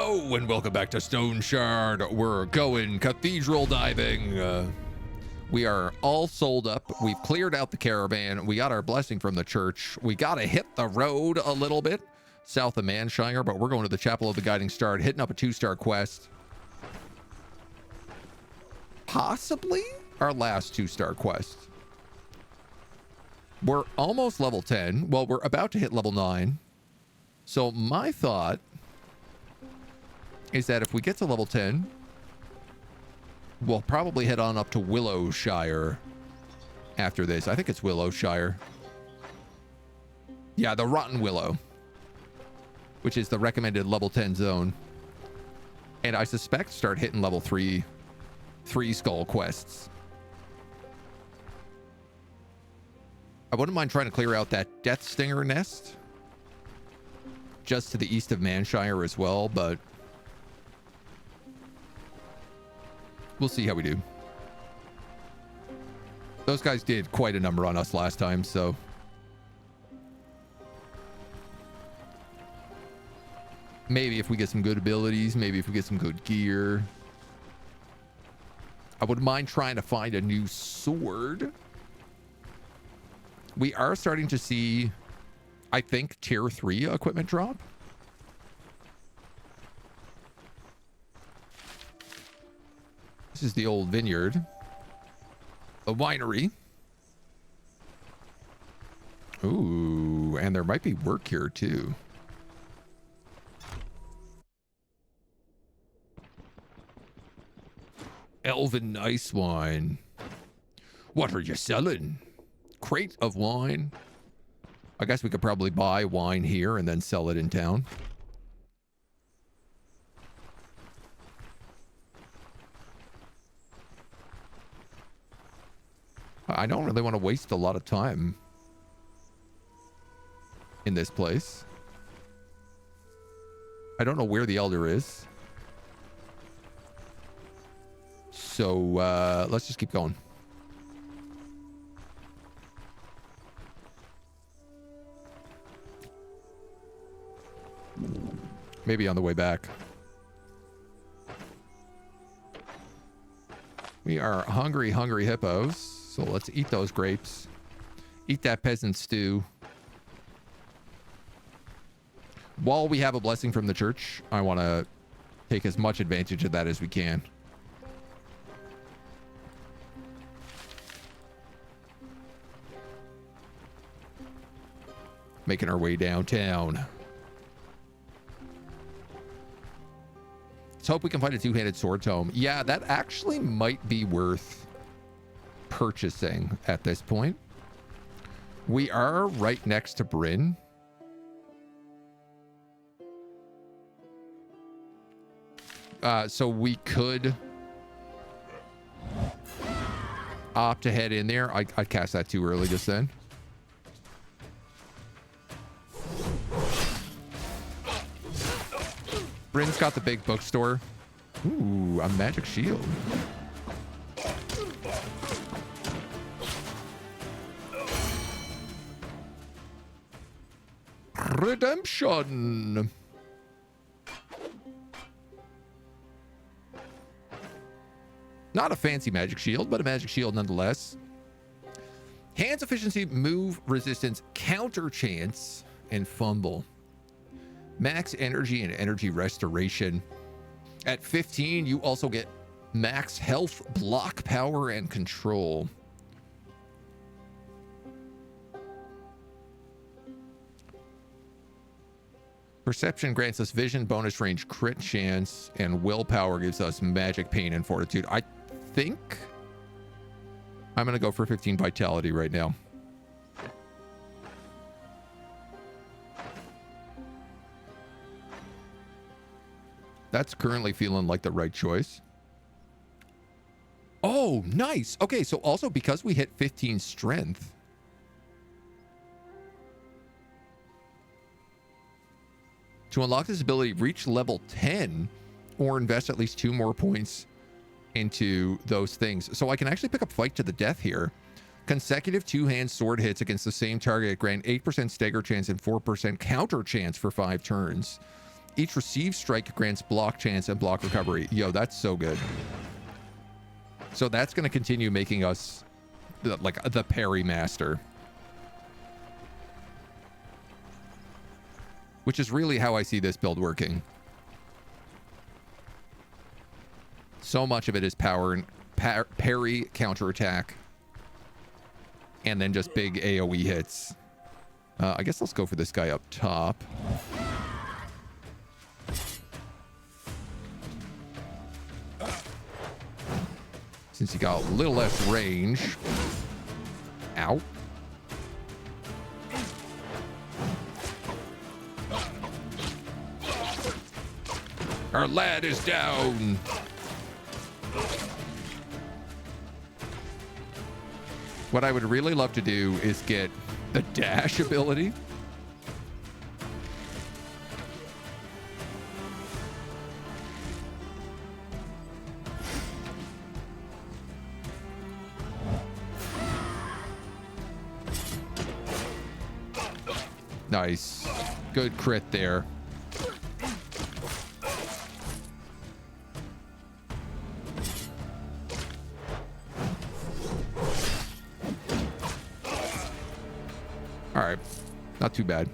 Hello and welcome back to Stoneshard. We're going cathedral diving. We are all sold up. We've cleared out the caravan. We got our blessing from the church. We got to hit the road a little bit south of Manshire, but we're going to the Chapel of the Guiding Star, hitting up a 2-star quest. Possibly our last 2-star quest. We're almost level 10. Well, we're about to hit level 9. So my thought is that if we get to level 10, we'll probably head on up to Willowshire after this. I think it's Willowshire. Yeah, the Rotten Willow, which is the recommended level 10 zone. And I suspect start hitting level 3 skull quests. I wouldn't mind trying to clear out that Death Stinger nest just to the east of Manshire as well, but we'll see how we do. Those guys did quite a number on us last time, so maybe if we get some good abilities, maybe if we get some good gear. I wouldn't mind trying to find a new sword. We are starting to see, I think, tier 3 equipment drop. This is the old vineyard, the winery. Ooh, and there might be work here too. Elven nice wine. What are you selling? Crate of wine. I guess we could probably buy wine here and then sell it in town. I don't really want to waste a lot of time in this place. I don't know where the elder is. So let's just keep going. Maybe on the way back. We are hungry, hungry hippos. So let's eat those grapes. Eat that peasant stew. While we have a blessing from the church, I want to take as much advantage of that as we can. Making our way downtown. Let's hope we can find a 2-handed sword tome. Yeah, that actually might be worth purchasing at this point. We are right next to Bryn. So we could opt to head in there. I cast that too early just then. Bryn's got the big bookstore. Ooh, a magic shield. Redemption. Not a fancy magic shield, but a magic shield nonetheless. Hands efficiency, move resistance, counter chance, and fumble. Max energy and energy restoration. At 15, you also get max health, block power, and control. Perception grants us vision, bonus range, crit chance, and willpower gives us magic, pain, and fortitude. I think I'm going to go for 15 vitality right now. That's currently feeling like the right choice. Oh, nice. Okay, so also because we hit 15 strength, to unlock this ability, reach level 10 or invest at least 2 more points into those things. So I can actually pick up Fight to the Death here. Consecutive 2-hand sword hits against the same target grant 8% stagger chance and 4% counter chance for 5 turns. Each received strike grants block chance and block recovery. Yo, that's so good. So that's going to continue making us like the parry master. Which is really how I see this build working. So much of it is power and parry, counterattack, and then just big AoE hits. I guess let's go for this guy up top. Since he got a little less range. Ow. Our lad is down. What I would really love to do is get the dash ability. Nice. Good crit there. All right. Not too bad.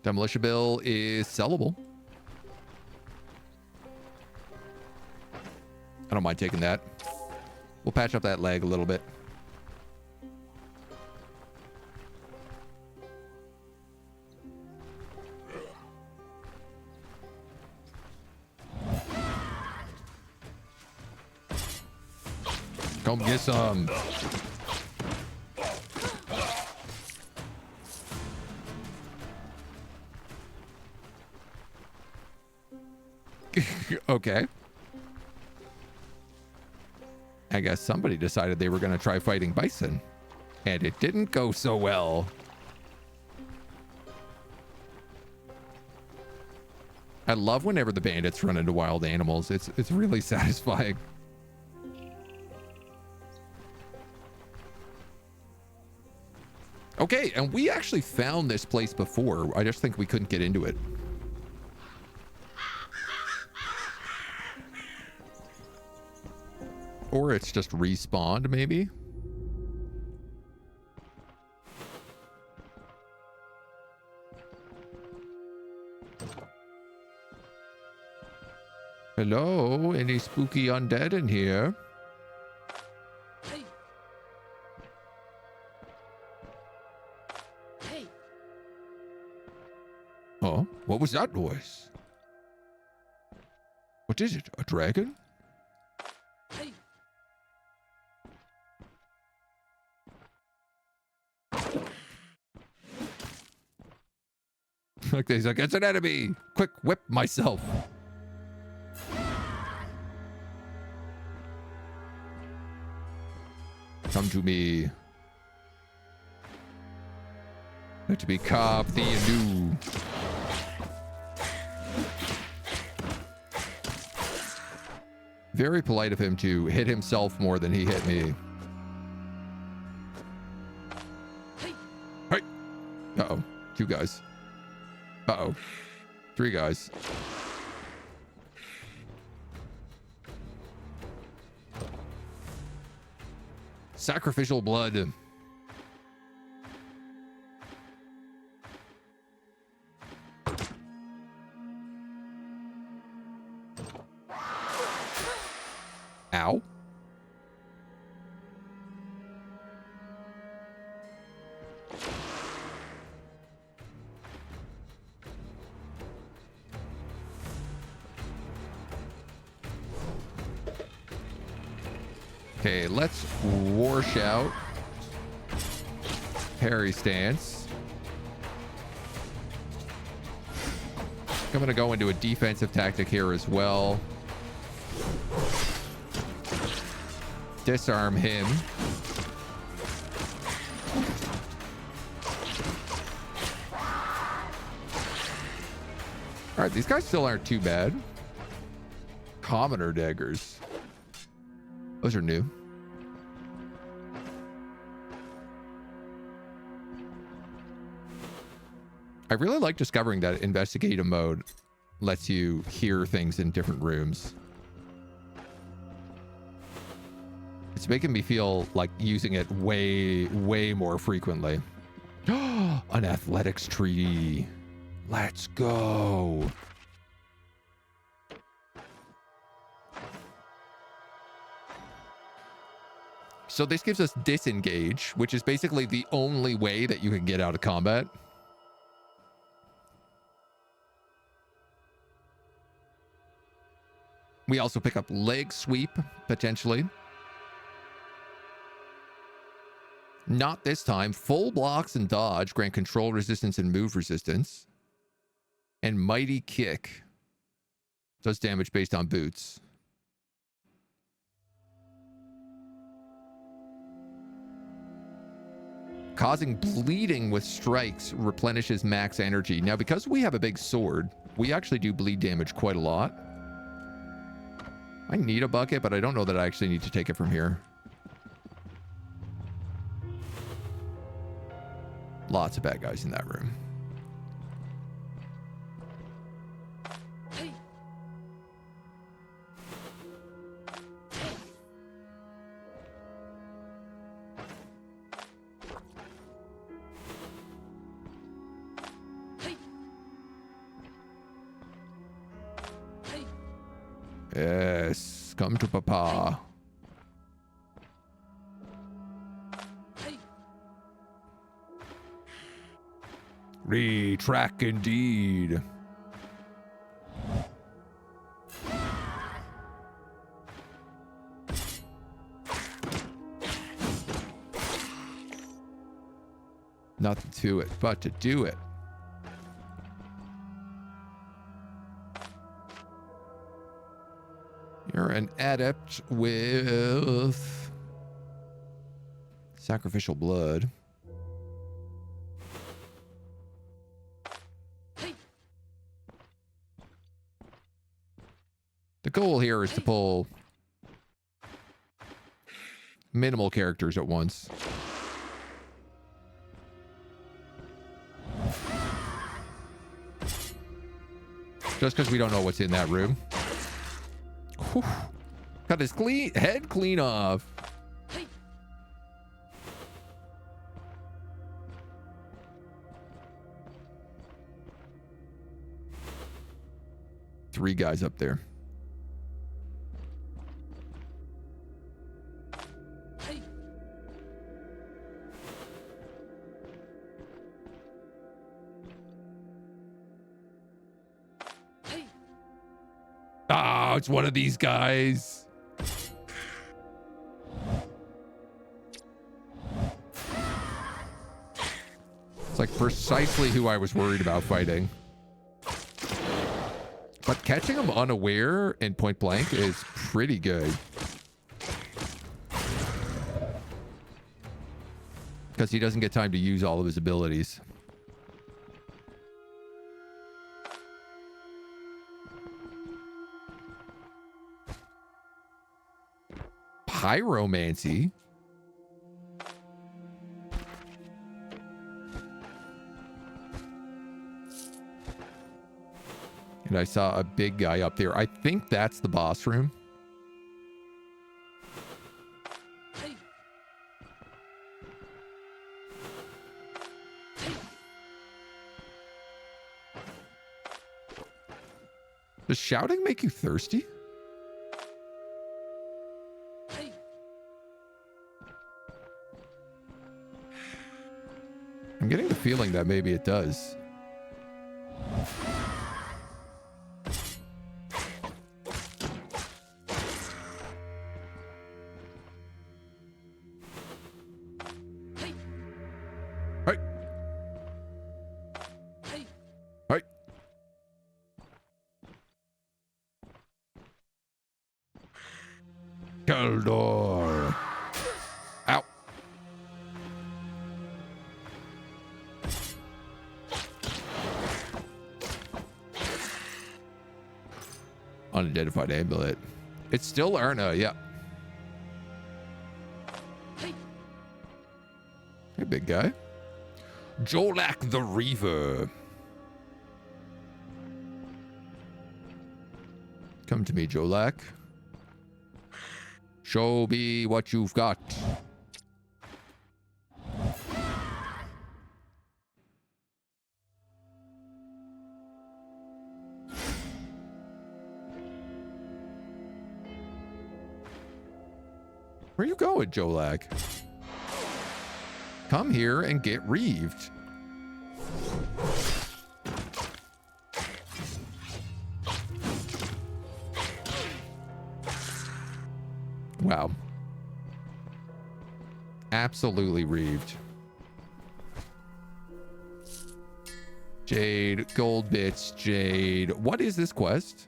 Demolition bill is sellable. I don't mind taking that. We'll patch up that leg a little bit. Come get some. Okay. I guess somebody decided they were going to try fighting bison, and it didn't go so well. I love whenever the bandits run into wild animals. It's really satisfying. Okay, and we actually found this place before. I just think we couldn't get into it. Or it's just respawned, maybe? Hello? Any spooky undead in here? Hey. Hey. Oh, what was that noise? What is it? A dragon? Hey. Like he's like, it's an enemy! Quick, whip myself. Come to me. Let me carve thee anew. Very polite of him to hit himself more than he hit me. Hey! Uh-oh. 2 guys. Uh-oh. 3 guys. Sacrificial blood. Ow. Okay, let's wash out. Parry stance. I'm gonna go into a defensive tactic here as well. Disarm him. All right, these guys still aren't too bad. Commoner daggers. Those are new. I really like discovering that investigative mode lets you hear things in different rooms. It's making me feel like using it way more frequently. An athletics tree. Let's go. So this gives us disengage, which is basically the only way that you can get out of combat. We also pick up leg sweep, potentially. Not this time. Full blocks and dodge grant control resistance and move resistance. And mighty kick does damage based on boots. Causing bleeding with strikes replenishes max energy. Now, because we have a big sword, we actually do bleed damage quite a lot. I need a bucket, but I don't know that I actually need to take it from here. Lots of bad guys in that room. Hey. Hey. Hey. Yes, come to Papa. Retrack indeed. Nothing to it but to do it. You're an adept with sacrificial blood. The goal here is to pull minimal characters at once. Just because we don't know what's in that room. Whew. Got his head clean off. Three guys up there. Oh, it's one of these guys. It's like precisely who I was worried about fighting. But catching him unaware in point blank is pretty good. Because he doesn't get time to use all of his abilities. Pyromancy. And I saw a big guy up there. I think that's the boss room. Hey. Does shouting make you thirsty? I'm getting the feeling that maybe it does. Hey. Hey. Hey. Keldor. Ow. Unidentified amulet. It's still Erna, yeah. Hey, big guy. Jolak the Reaver. Come to me, Jolak. Show me what you've got. Where you going, Jolak? Come here and get reeved. Wow. Absolutely reeved. Jade, gold bits, Jade. What is this quest?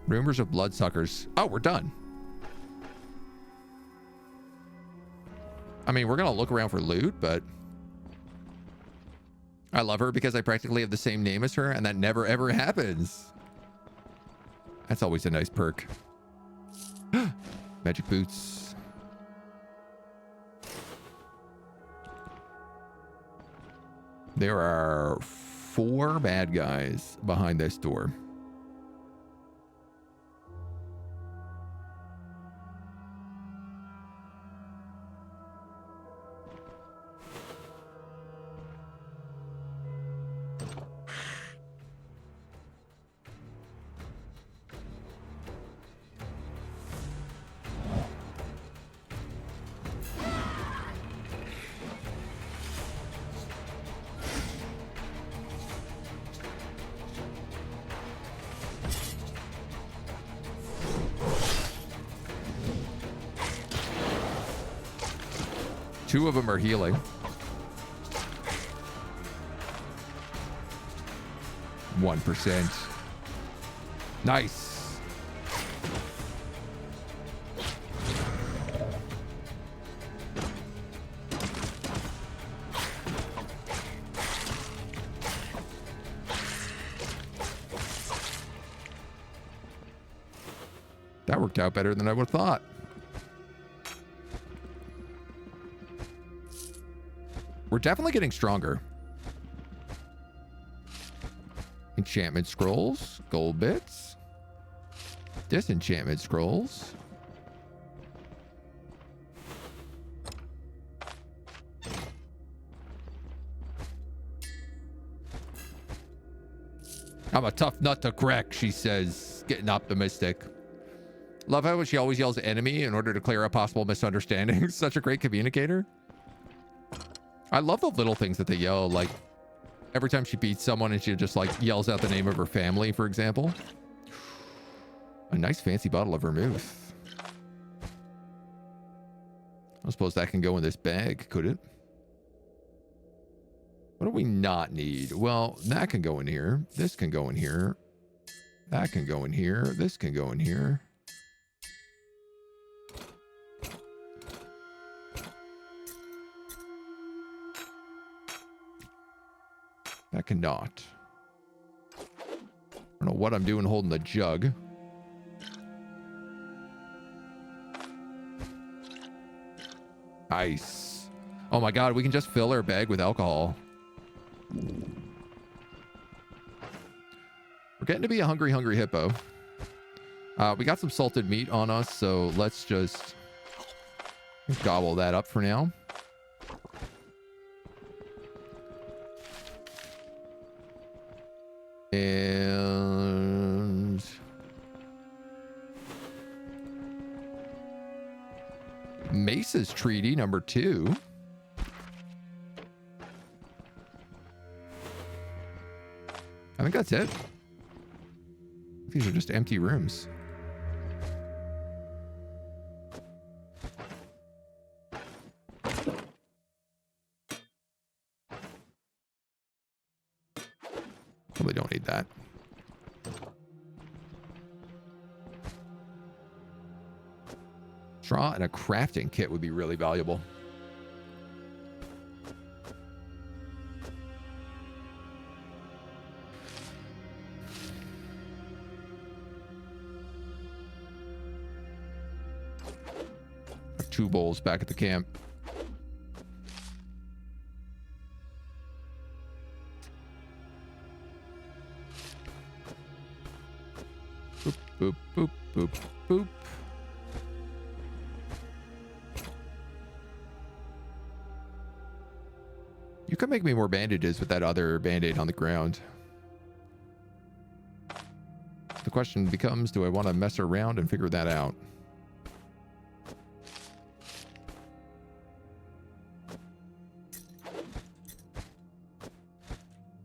Rumors of bloodsuckers. Oh, we're done. I mean, we're going to look around for loot, but I love her because I practically have the same name as her, and that never, ever happens. That's always a nice perk. Magic boots. There are 4 bad guys behind this door. Two of them are healing. %. Nice. That worked out better than I would have thought. We're definitely getting stronger. Enchantment scrolls, gold bits, disenchantment scrolls. I'm a tough nut to crack, she says, getting optimistic. Love how she always yells enemy in order to clear up possible misunderstandings. Such a great communicator. I love the little things that they yell, like every time she beats someone and she just like yells out the name of her family, for example. A nice fancy bottle of vermouth. I suppose that can go in this bag, could it? What do we not need? Well, that can go in here. This can go in here. That can go in here. This can go in here. That cannot. I don't know what I'm doing holding the jug. Nice. Oh my god, we can just fill our bag with alcohol. We're getting to be a hungry, hungry hippo. We got some salted meat on us, so let's just gobble that up for now. And Mesa's Treaty number 2. I think that's it. These are just empty rooms. Probably don't need that. Straw and a crafting kit would be really valuable. Have 2 bowls back at the camp. Boop, boop, boop, boop. You can make me more bandages with that other band-aid on the ground. The question becomes, do I want to mess around and figure that out?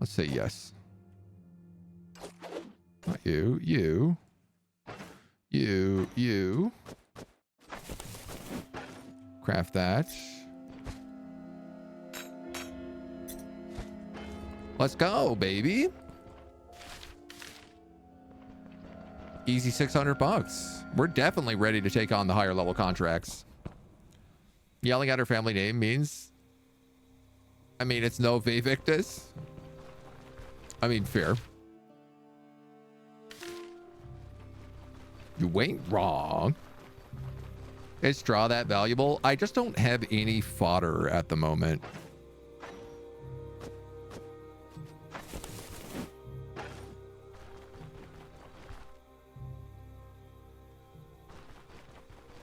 Let's say yes. Not you. You. You. You. Craft that. Let's go, baby. Easy 600 bucks. We're definitely ready to take on the higher level contracts. Yelling out her family name means... I mean, it's no Vivictus. I mean, fair. You ain't wrong. Is straw that valuable? I just don't have any fodder at the moment.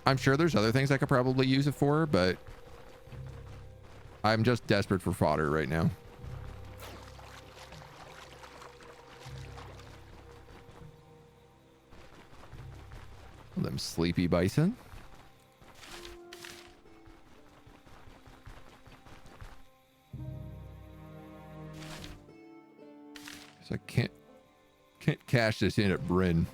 I'm sure there's other things I could probably use it for, but I'm just desperate for fodder right now. Them sleepy bison. So I can't cash this in at Bryn.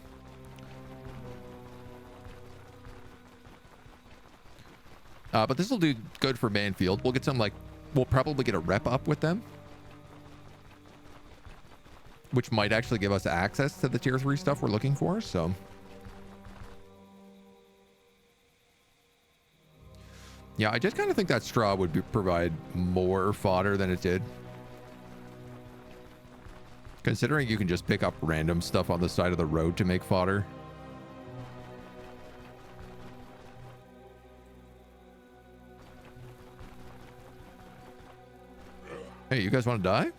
But this will do good for Manfield. We'll get some, like, we'll probably get a rep up with them, which might actually give us access to the tier 3 stuff we're looking for. So yeah, I just kind of think that straw would provide more fodder than it did. Considering you can just pick up random stuff on the side of the road to make fodder. Hey, you guys want to die?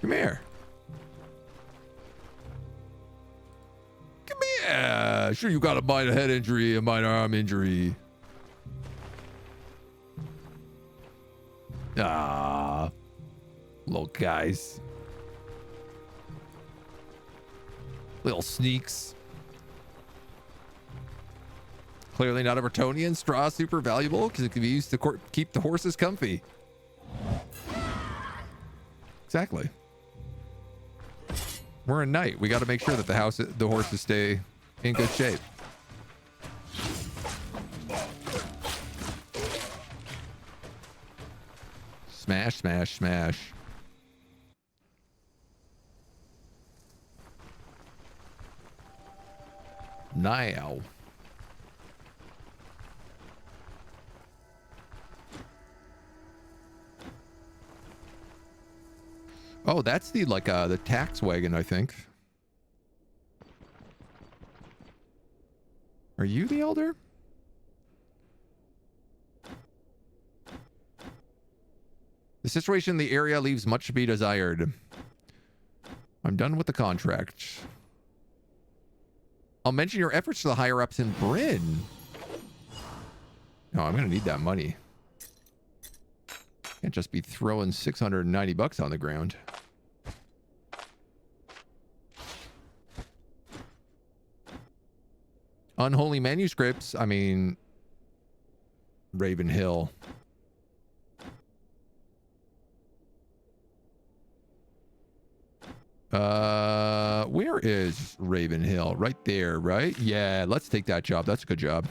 Come here. Come here. Sure, you got a minor head injury, a minor arm injury. Ah, little guys. Little sneaks. Clearly not a Bretonian. Straw super valuable because it can be used to keep the horses comfy. Exactly. We're a knight. We got to make sure that the horses stay in good shape. Smash, smash, smash. Now. Oh, that's the the tax wagon, I think. Are you the elder? The situation in the area leaves much to be desired. I'm done with the contract. I'll mention your efforts to the higher-ups in Bryn. No, I'm going to need that money. Can't just be throwing 690 bucks on the ground. Unholy manuscripts. I mean, Raven Hill. Where is Raven Hill? Right there, right? Yeah, let's take that job. That's a good job.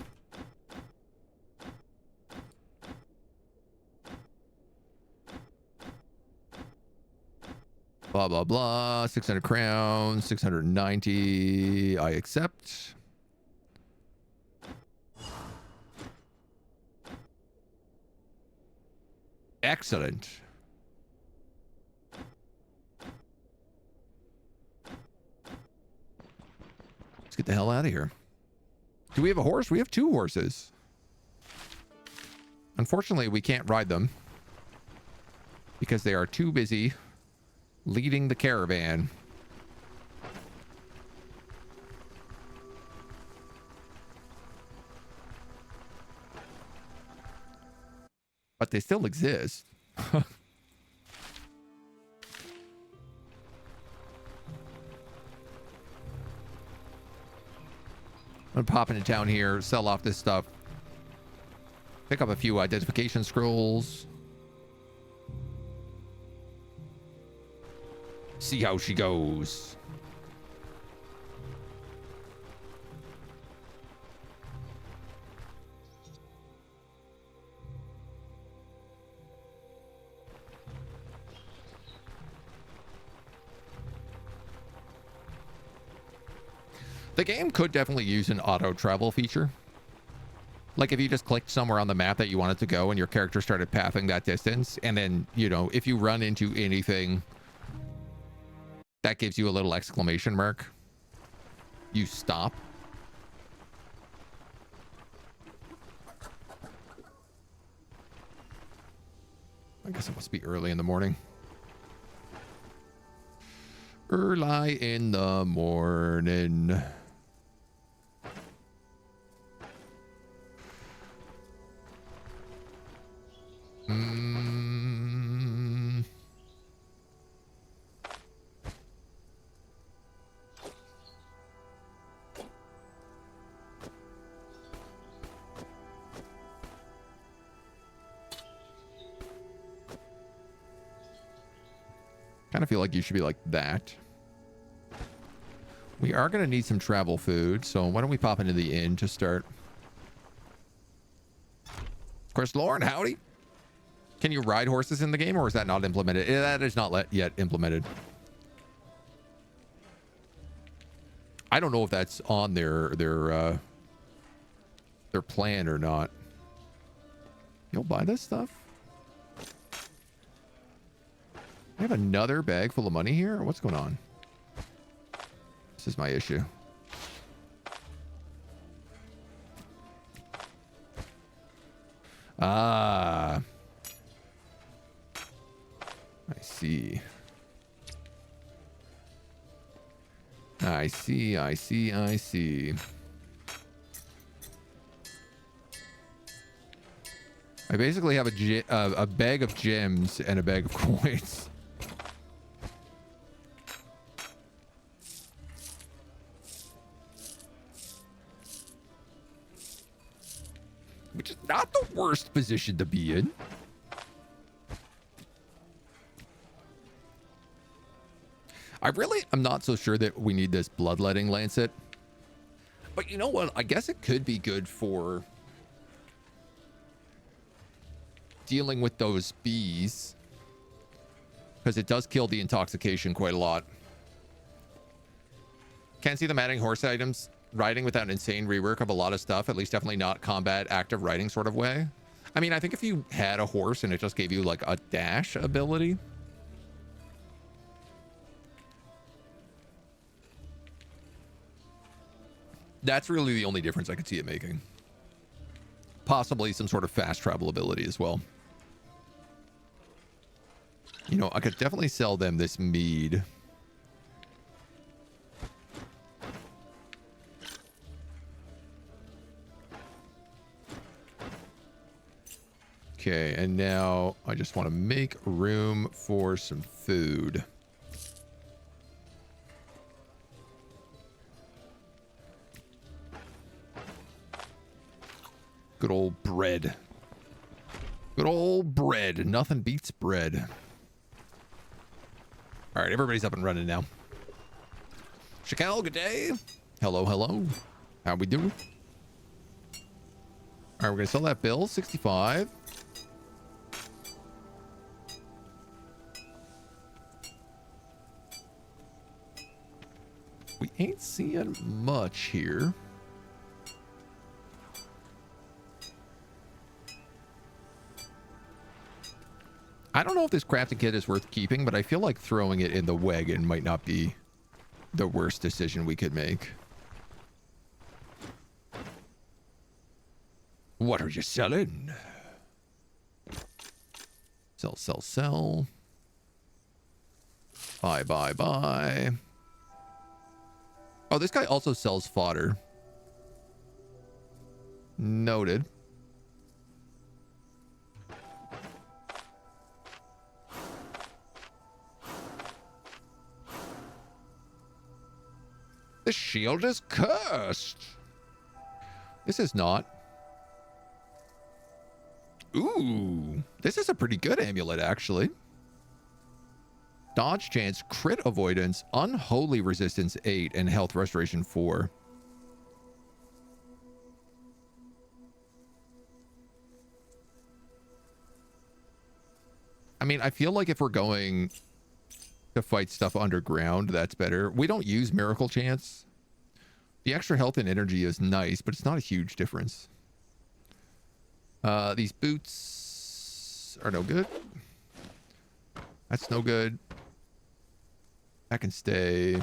Blah, blah, blah. 600 crowns, 690. I accept. Excellent. Let's get the hell out of here. Do we have a horse? We have 2 horses. Unfortunately, we can't ride them because they are too busy leading the caravan. But they still exist. I'm gonna pop into town here, sell off this stuff, pick up a few identification scrolls, see how she goes. The game could definitely use an auto travel feature. Like if you just clicked somewhere on the map that you wanted to go and your character started pathing that distance, and then, you know, if you run into anything that gives you a little exclamation mark, you stop. I guess it must be early in the morning. Early in the morning. Kind of feel like you should be like that. We are going to need some travel food, so why don't we pop into the inn to start? Of course, Lauren, howdy. Can you ride horses in the game, or is that not implemented? That is not yet implemented. I don't know if that's on their plan or not. You'll buy this stuff? I have another bag full of money here? What's going on? This is my issue. Ah. I see. I see, I see, I see. I basically have a bag of gems and a bag of coins. Which is not the worst position to be in. I'm not so sure that we need this bloodletting lancet. But you know what? I guess it could be good for dealing with those bees. Because it does kill the intoxication quite a lot. Can't see them adding horse items. Riding without insane rework of a lot of stuff. At least definitely not combat active riding sort of way. I mean, I think if you had a horse and it just gave you like a dash ability. That's really the only difference I could see it making. Possibly some sort of fast travel ability as well. You know, I could definitely sell them this mead. Okay, and now I just want to make room for some food. Good old bread. Good old bread. Nothing beats bread. All right, everybody's up and running now. Shakel, good day. Hello, hello. How we doing? All right, we're going to sell that bill. 65. We ain't seeing much here. I don't know if this crafting kit is worth keeping, but I feel like throwing it in the wagon might not be the worst decision we could make. What are you selling? Sell, sell, sell. Buy, buy, buy. Oh, this guy also sells fodder. Noted. The shield is cursed. This is not. Ooh, this is a pretty good amulet, actually. Dodge chance, crit avoidance, unholy resistance 8, and health restoration 4. I mean, I feel like if we're going to fight stuff underground, that's better. We don't use miracle chance. The extra health and energy is nice, but it's not a huge difference. These boots are no good. That's no good. That can stay.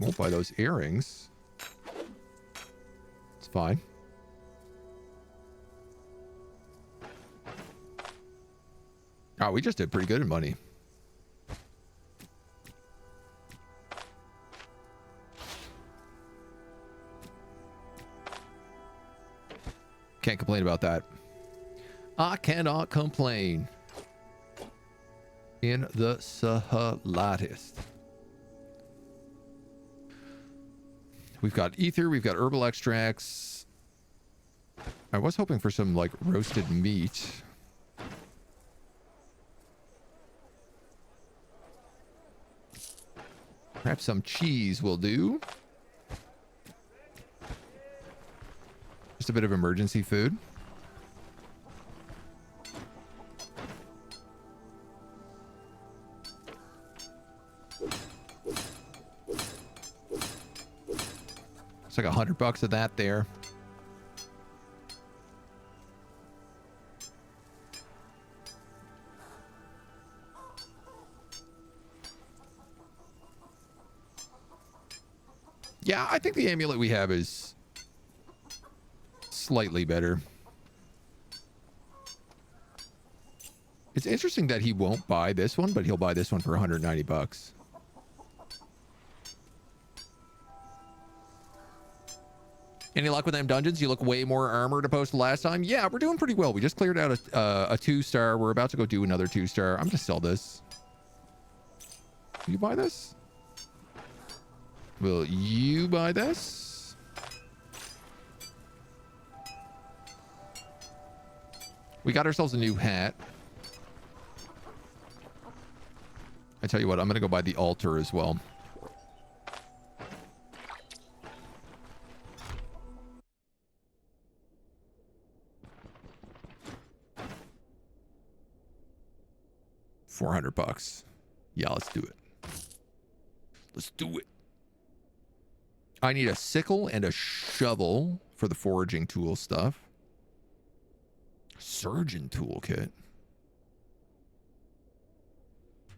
Won't buy those earrings. It's fine. Oh, we just did pretty good in money. Can't complain about that. I cannot complain in the slightest. We've got ether, we've got herbal extracts. I was hoping for some like roasted meat. Perhaps some cheese will do. Just a bit of emergency food. It's like $100 of that there. Yeah, I think the amulet we have is slightly better. It's interesting that he won't buy this one, but he'll buy this one for $190. Any luck with them dungeons? You look way more armored opposed to last time. Yeah, we're doing pretty well. We just cleared out a 2-star. We're about to go do another 2-star. I'm gonna sell this. Will you buy this? Will you buy this? We got ourselves a new hat. I tell you what, I'm gonna go buy the altar as well. $400. Yeah, let's do it. Let's do it. I need a sickle and a shovel for the foraging tool stuff. Surgeon toolkit.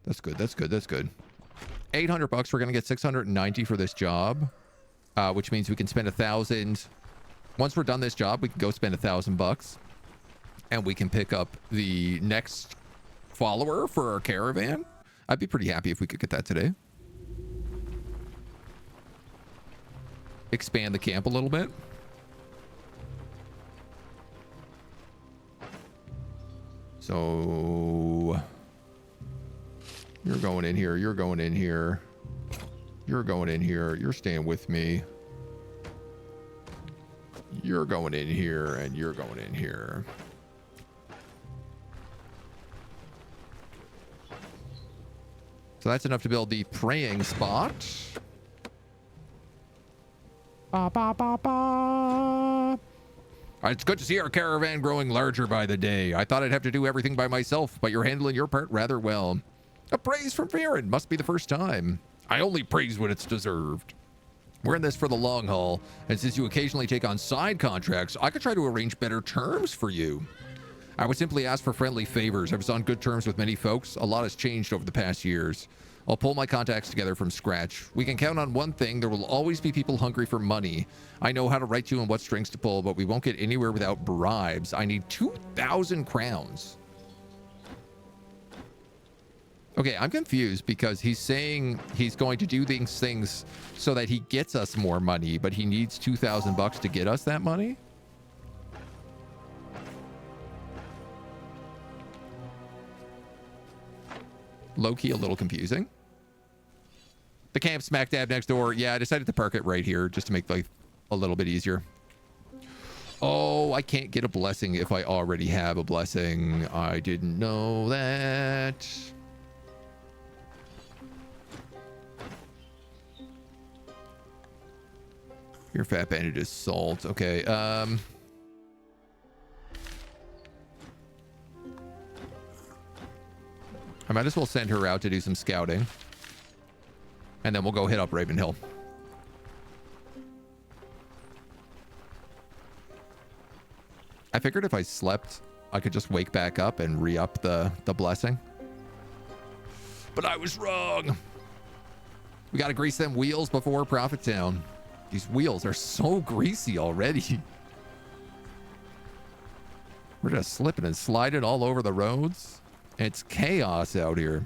That's good. That's good. That's good. $800. We're gonna get 690 for this job, which means we can spend 1,000. Once we're done this job, we can go spend $1,000, and we can pick up the next follower for our caravan. I'd be pretty happy if we could get that today. Expand the camp a little bit. So you're going in here, you're going in here, you're going in here, you're staying with me, you're going in here, and you're going in here. So that's enough to build the praying spot. Ba, ba, ba, ba. It's good to see our caravan growing larger by the day. I thought I'd have to do everything by myself, but you're handling your part rather well. A praise from Farron. Must be the first time. I only praise when it's deserved. We're in this for the long haul, and since you occasionally take on side contracts, I could try to arrange better terms for you. I would simply ask for friendly favors. I was on good terms with many folks. A lot has changed over the past years. I'll pull my contacts together from scratch. We can count on one thing. There will always be people hungry for money. I know how to write you and what strings to pull, but we won't get anywhere without bribes. I need 2,000 crowns. Okay, I'm confused because he's saying he's going to do these things so that he gets us more money, but he needs 2,000 bucks to get us that money? Low-key a little confusing. The camp smack dab next door. Yeah, I decided to park it right here just to make life a little bit easier. Oh, I can't get a blessing if I already have a blessing. I didn't know that. Your fat bandit is salt. Okay, I might as well send her out to do some scouting. And then we'll go hit up Raven Hill. I figured if I slept, I could just wake back up and re-up the blessing. But I was wrong. We got to grease them wheels before Prophet Town. These wheels are so greasy already. We're just slipping and sliding all over the roads. It's chaos out here.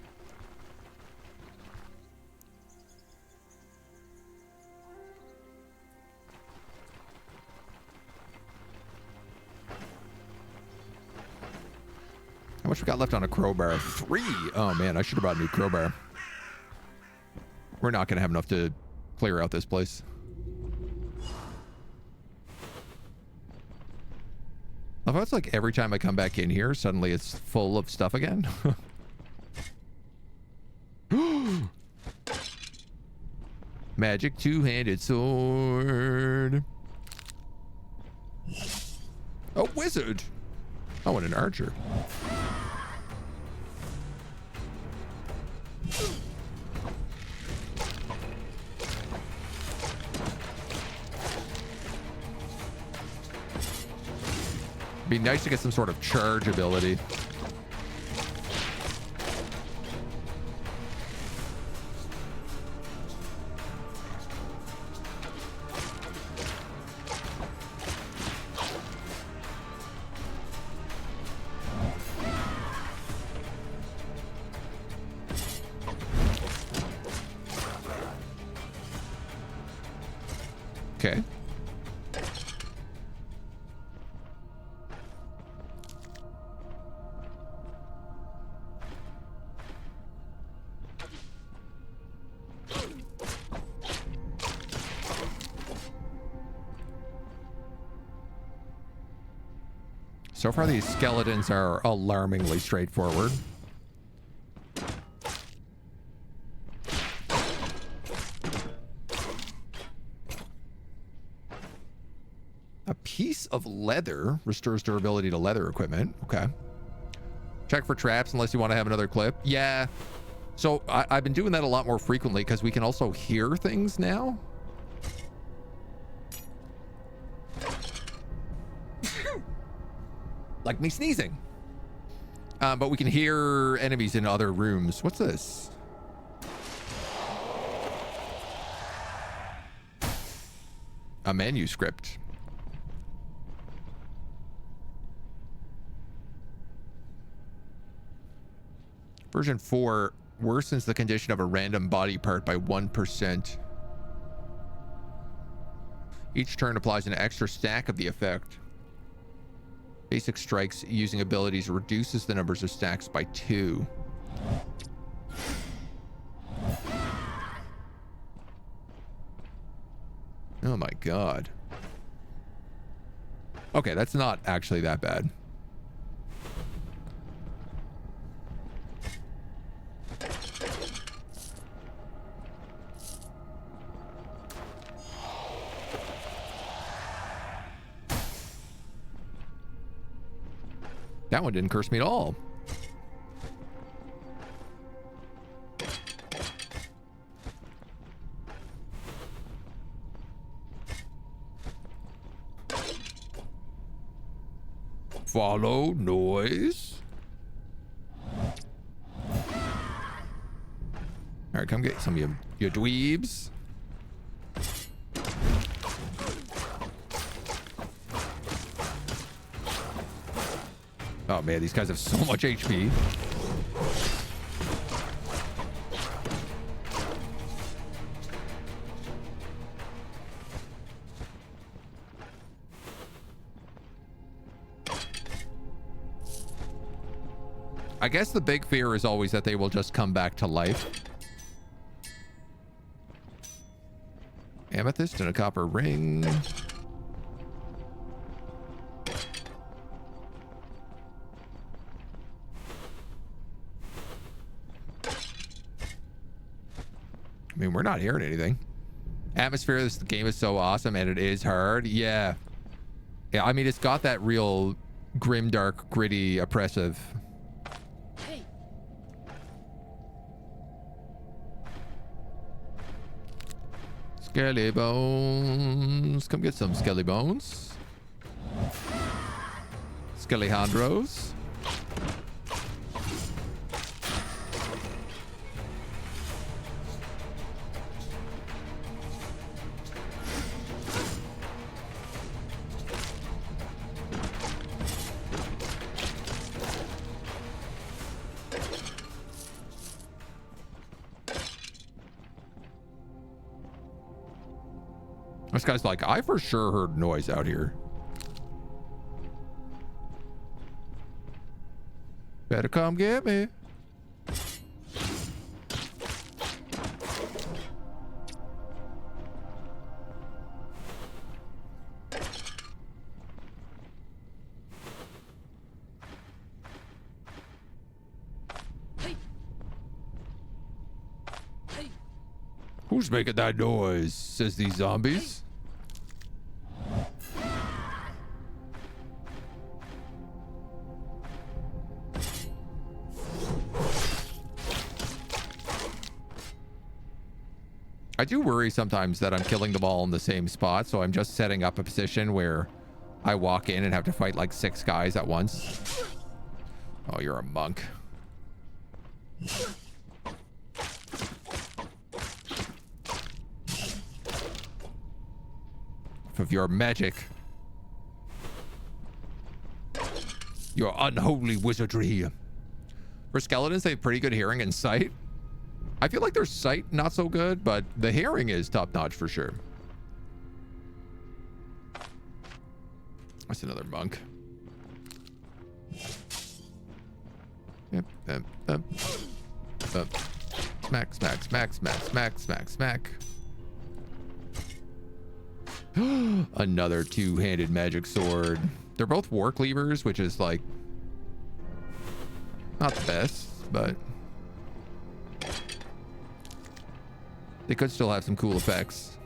How much we got left on a crowbar? 3. Oh man, I should have brought a new crowbar. We're not going to have enough to clear out this place. I thought it's like every time I come back in here, suddenly it's full of stuff again. Magic two-handed sword. A wizard. Oh, and an archer. Be nice to get some sort of charge ability. Okay. So far, these skeletons are alarmingly straightforward. A piece of leather restores durability to leather equipment. Okay. Check for traps unless you want to have another clip. Yeah. So I've been doing that a lot more frequently because we can also hear things now. Like me sneezing. But we can hear enemies in other rooms. What's this? A manuscript. Version 4 worsens the condition of a random body part by 1%. Each turn applies an extra stack of the effect. Basic strikes using abilities reduces the numbers of stacks by 2. Oh my god. Okay, that's not actually that bad. That one didn't curse me at all. Follow noise. All right, come get some of your dweebs. Oh man, these guys have so much HP. I guess the big fear is always that they will just come back to life. Amethyst and a copper ring. I mean, we're not hearing anything. Atmosphere, this game is so awesome, and it is hard. Yeah. Yeah, I mean, it's got that real grim, dark, gritty, oppressive. Hey. Skelly bones. Come get some skelly bones. Skelly handros. This guy's like, I for sure heard noise out here. Better come get me. Hey. Hey. Who's making that noise? Says these zombies. I do worry sometimes that I'm killing them all in the same spot, so I'm just setting up a position where I walk in and have to fight like 6 guys at once. Oh, you're a monk. Of your magic. Your unholy wizardry. For skeletons, they have pretty good hearing and sight. I feel like their sight not so good, but the hearing is top notch for sure. That's another monk. Yep. Smack, smack, smack, smack, smack, smack, smack. Another two-handed magic sword. They're both war cleavers, which is like not the best, but they could still have some cool effects.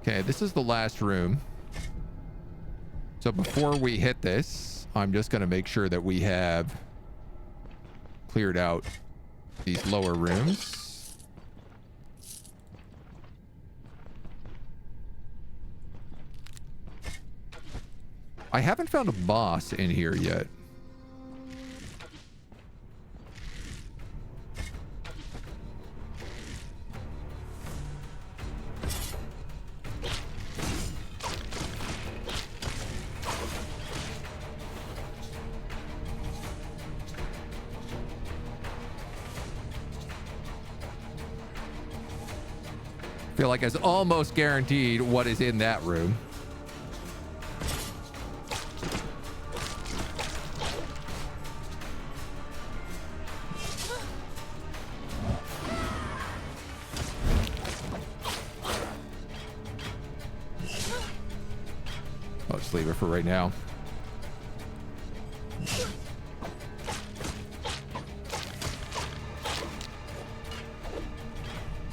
Okay, this is the last room. So before we hit this, I'm just going to make sure that we have cleared out these lower rooms. I haven't found a boss in here yet. Feel like it's almost guaranteed what is in that room. I'll just leave it for right now.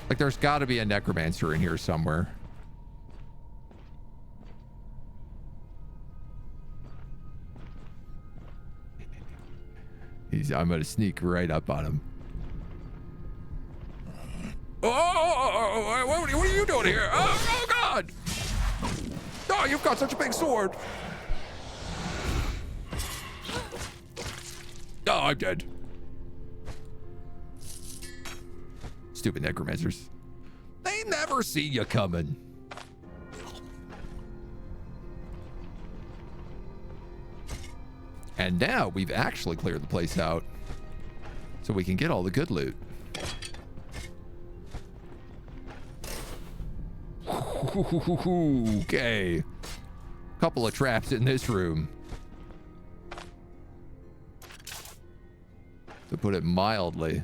Like, there's got to be a necromancer in here somewhere. I'm going to sneak right up on him. Oh, what are you you doing here? Oh God! Oh, you've got such a big sword. Oh, I'm dead. Stupid necromancers. They never see you coming. And now we've actually cleared the place out so we can get all the good loot. Okay. Couple of traps in this room, to put it mildly.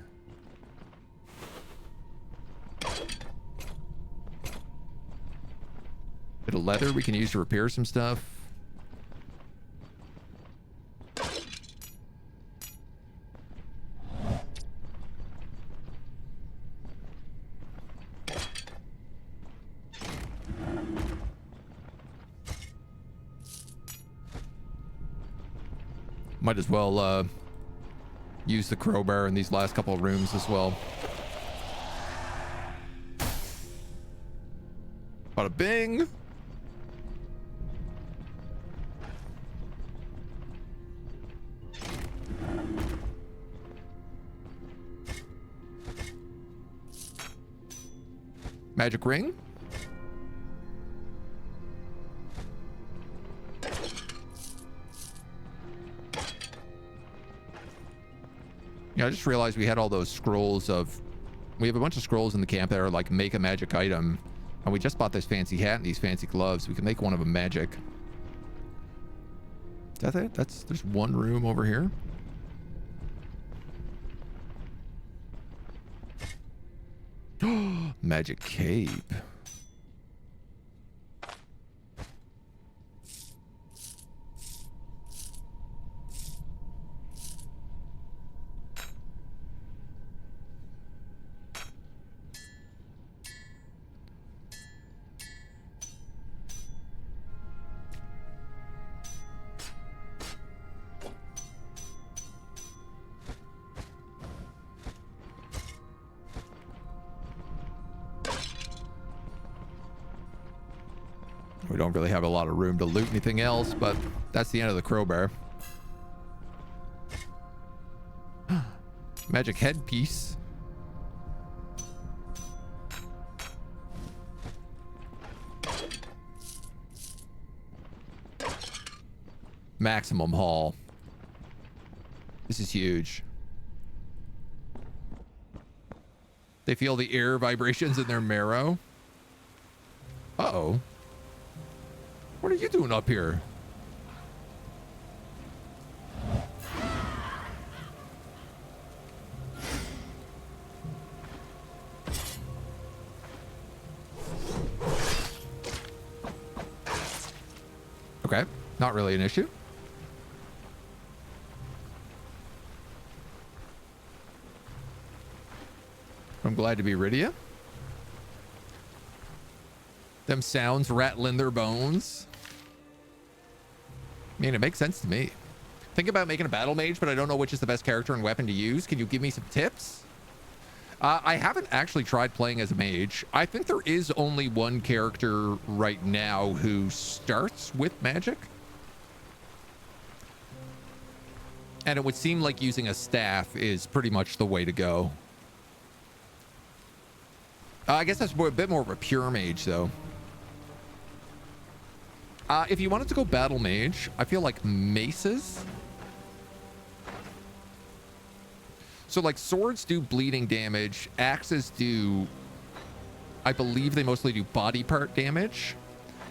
Bit of leather we can use to repair some stuff. Might as well use the crowbar in these last couple of rooms as well. Bada bing. Magic ring. Yeah, I just realized we had all those scrolls of... We have a bunch of scrolls in the camp that are like, make a magic item. And we just bought this fancy hat and these fancy gloves. We can make one of them magic. Is that it? There's one room over here. Magic cape. We don't really have a lot of room to loot anything else, but that's the end of the crowbar. Magic headpiece. Maximum haul. This is huge. They feel the air vibrations in their marrow. Uh-oh. What are you doing up here? Okay, not really an issue. I'm glad to be rid of you. Them sounds rattling their bones. I mean, it makes sense to me. Think about making a battle mage, but I don't know which is the best character and weapon to use. Can you give me some tips? I haven't actually tried playing as a mage. I think there is only one character right now who starts with magic. And it would seem like using a staff is pretty much the way to go. I guess that's a bit more of a pure mage, though. If you wanted to go battle mage, I feel like maces. So, like, swords do bleeding damage. Axes do... I believe they mostly do body part damage.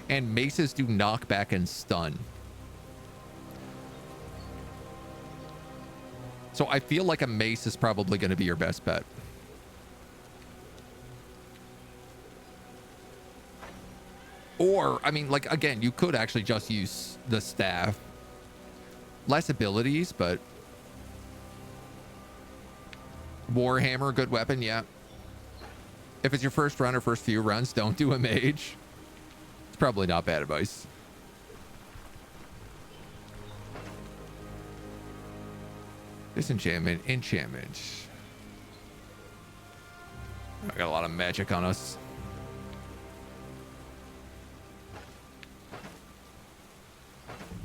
And maces do knockback and stun. So I feel like a mace is probably going to be your best bet. Or, I mean, like, again, you could actually just use the staff. Less abilities, but... Warhammer, good weapon, yeah. If it's your first run or first few runs, don't do a mage. It's probably not bad advice. Disenchantment, enchantment. I got a lot of magic on us.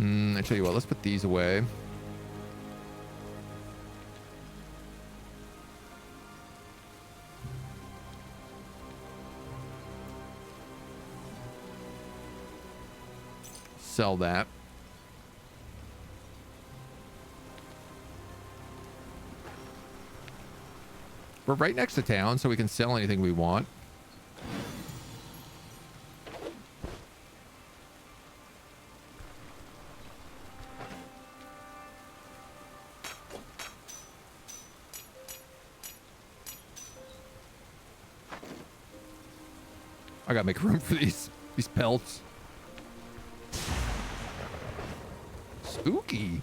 I tell you what, let's put these away. Sell that. We're right next to town, so we can sell anything we want. I gotta make room for these pelts. Spooky.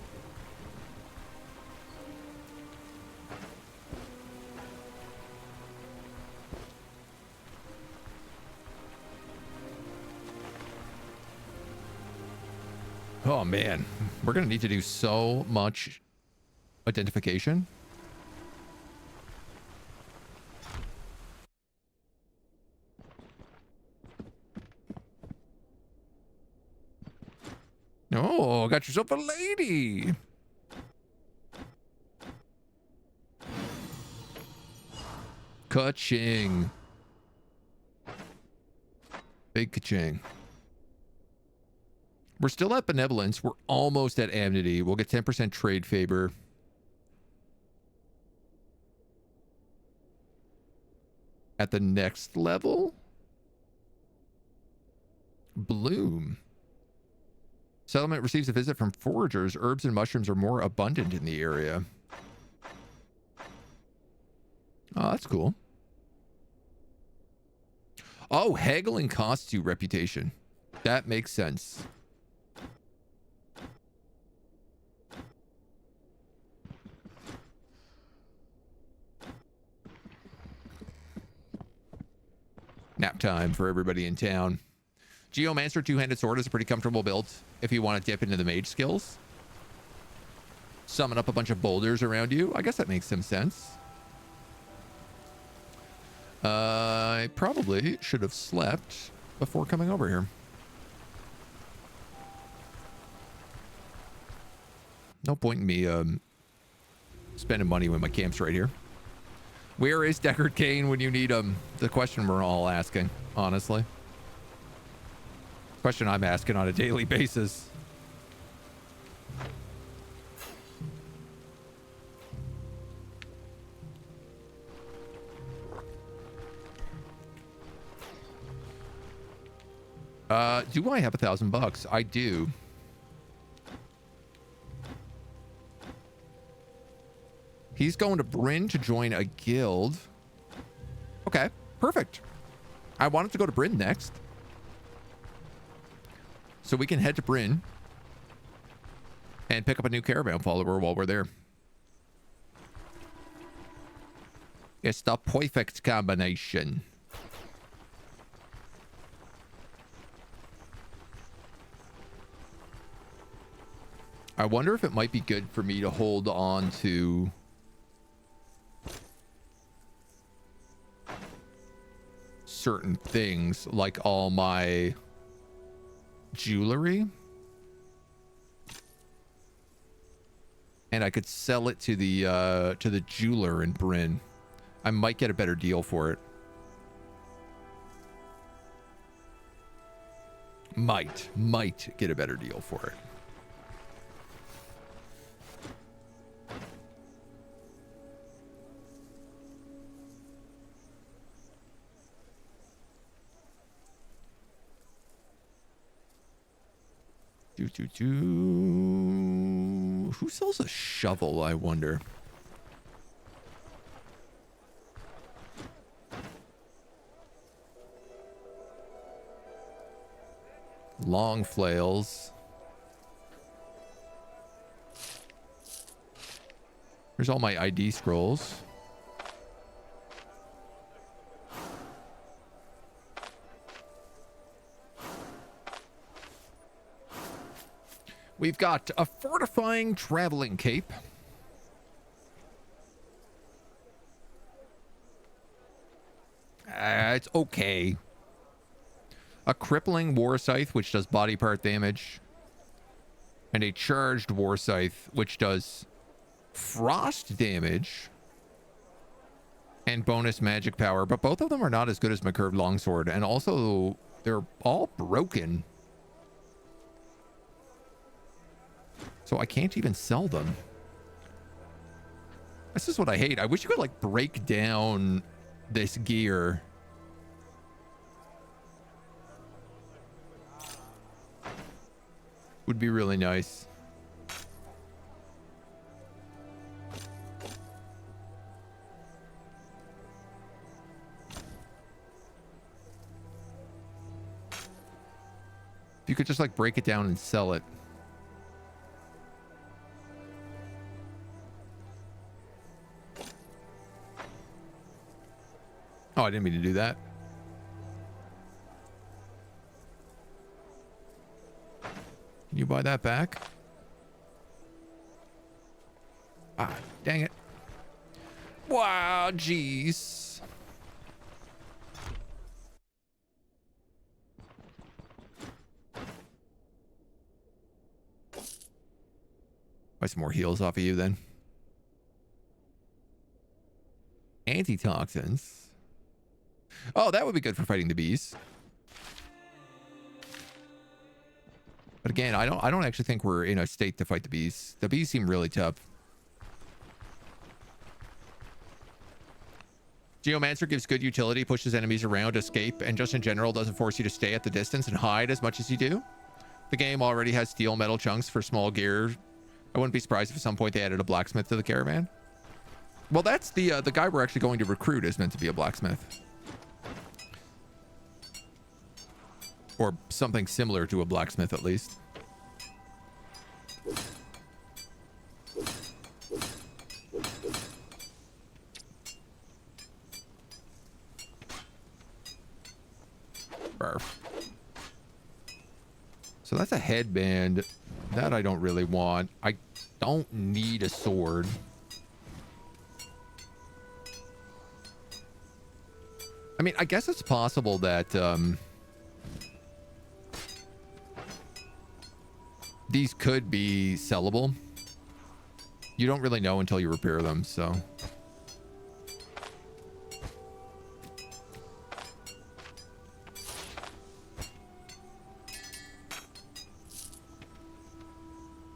Oh man, we're gonna need to do so much identification. Oh, got yourself a lady. Ka-ching. Big ka-ching. We're still at benevolence. We're almost at amity. We'll get 10% trade favor. At the next level? Bloom. Settlement receives a visit from foragers. Herbs and mushrooms are more abundant in the area. Oh, that's cool. Oh, haggling costs you reputation. That makes sense. Nap time for everybody in town. Geomancer two-handed sword is a pretty comfortable build if you want to dip into the mage skills. Summon up a bunch of boulders around you. I guess that makes some sense. I probably should have slept before coming over here. No point in me spending money when my camp's right here. Where is Deckard Cain when you need him? The question we're all asking, honestly. Question I'm asking on a daily basis. Do I have $1,000? I do. He's going to Bryn to join a guild. Okay, perfect. I wanted to go to Bryn next. So we can head to Bryn and pick up a new caravan follower while we're there. It's the perfect combination. I wonder if it might be good for me to hold on to certain things, like all my jewelry, and I could sell it to the jeweler in Bryn. I might get a better deal for it. Might get a better deal for it. Who sells a shovel, I wonder? Long flails. Here's all my ID scrolls. We've got a fortifying traveling cape. It's okay. A crippling war scythe, which does body part damage. and a charged war scythe, which does frost damage and bonus magic power, but both of them are not as good as my curved longsword, and also they're all broken. So I can't even sell them. This is what I hate. I wish you could like break down this gear. Would be really nice. If you could just like break it down and sell it. Oh, I didn't mean to do that. Can you buy that back? Ah, dang it. Wow, jeez. Buy some more heals off of you then. Antitoxins. Oh, that would be good for fighting the bees. But again, I don't actually think we're in a state to fight the bees. The bees seem really tough. Geomancer gives good utility, pushes enemies around, escape, and just in general doesn't force you to stay at the distance and hide as much as you do. The game already has steel metal chunks for small gear. I wouldn't be surprised if at some point they added a blacksmith to the caravan. Well, that's the guy we're actually going to recruit is meant to be a blacksmith. Or something similar to a blacksmith, at least. Barf. So that's a headband. That I don't really want. I don't need a sword. I mean, I guess it's possible that... these could be sellable. You don't really know until you repair them, so.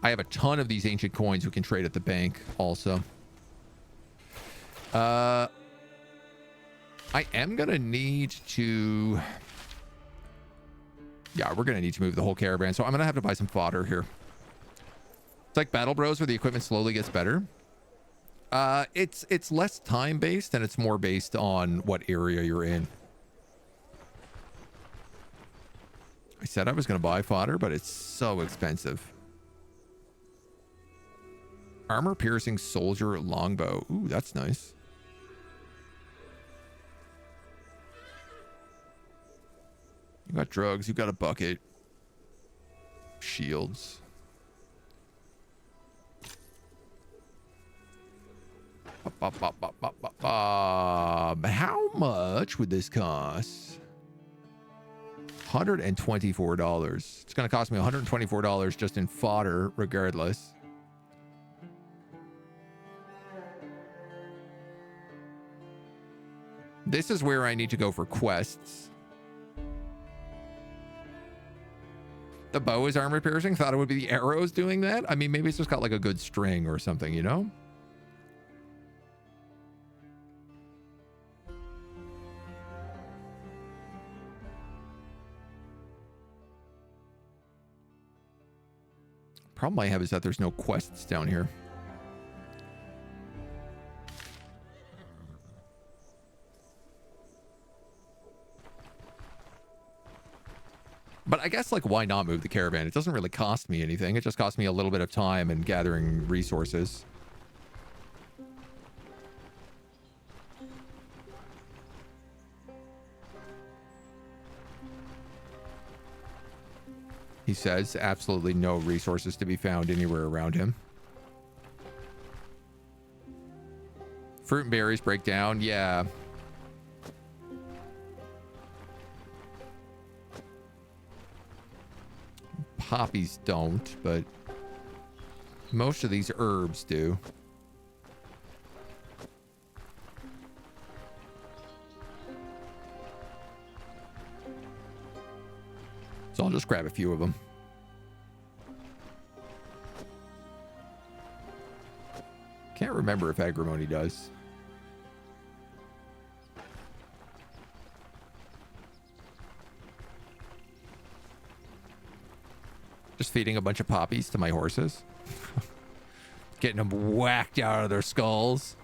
I have a ton of these ancient coins we can trade at the bank also. I am gonna need to... Yeah, we're going to need to move the whole caravan. So I'm going to have to buy some fodder here. It's like Battle Bros where the equipment slowly gets better. It's less time based and it's more based on what area you're in. I said I was going to buy fodder, but it's so expensive. Armor piercing soldier longbow. Ooh, that's nice. You got drugs, you got a bucket. Shields. How much would this cost? $124. It's going to cost me $124 just in fodder, regardless. This is where I need to go for quests. The bow is armor piercing. Thought it would be the arrows doing that. I mean, maybe it's just got like a good string or something, you know? Problem I have is that there's no quests down here. But I guess, like, why not move the caravan? It doesn't really cost me anything. It just costs me a little bit of time and gathering resources. He says absolutely no resources to be found anywhere around him. Fruit and berries break down. Yeah. Poppies don't, but Most of these herbs do. So I'll just grab a few of them. Can't remember if agrimony does. Just feeding a bunch of poppies to my horses. Getting them whacked out of their skulls.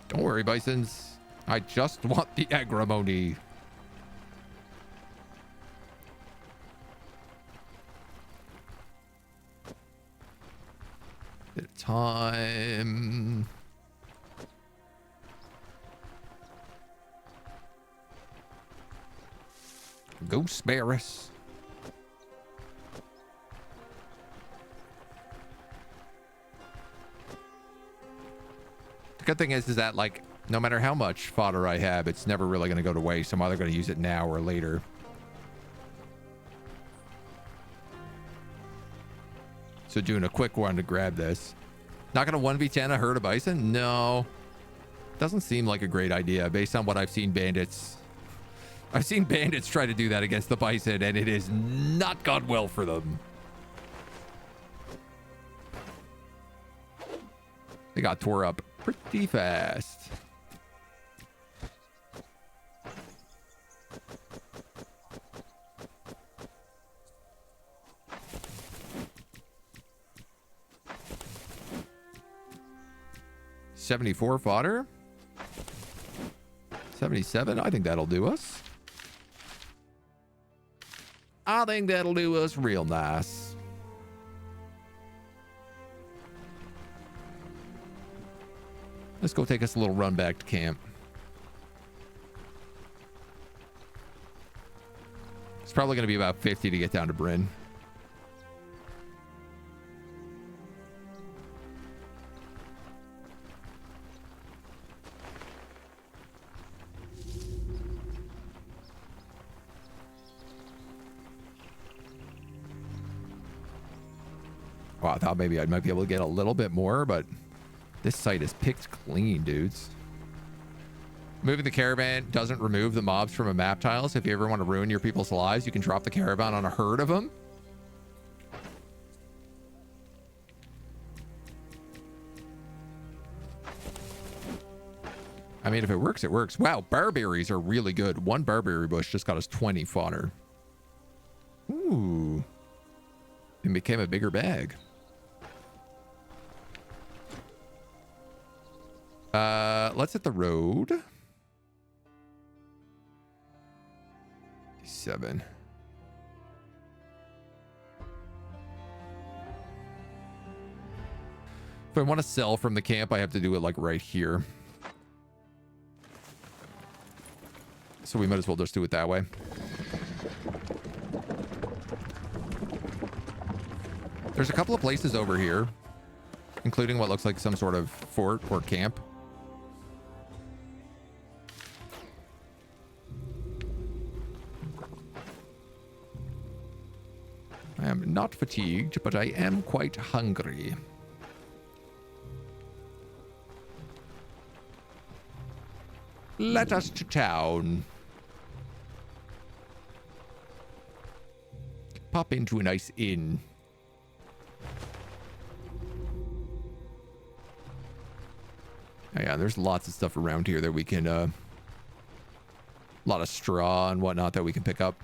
Don't worry, bisons. I just want the agrimony. Bit of time. Go spare us. The good thing is that, like, no matter how much fodder I have, it's never really going to go to waste. I'm either going to use it now or later. So doing a quick one to grab this. Not going to 1v10 a herd of bison? No. Doesn't seem like a great idea based on what I've seen bandits. I've seen bandits try to do that against the bison, and it has not gone well for them. They got tore up pretty fast. $74 fodder. 77. I think that'll do us. I think that'll do us real nice. Let's go take us a little run back to camp. It's probably going to be about 50 to get down to Bryn. Wow, I thought maybe I might be able to get a little bit more, but this site is picked clean, dudes. Moving the caravan doesn't remove the mobs from a map tile, so if you ever want to ruin your people's lives, you can drop the caravan on a herd of them. I mean, if it works, it works. Wow, barberries are really good. One barberry bush just got us 20 fodder. Ooh. It became a bigger bag. Let's hit the road. 7. If I want to sell from the camp, I have to do it like right here. So we might as well just do it that way. There's a couple of places over here, including what looks like some sort of fort or camp. I am not fatigued, but I am quite hungry. Let us to town. Pop into a nice inn. Oh, yeah, there's lots of stuff around here that we can, a lot of straw and whatnot that we can pick up.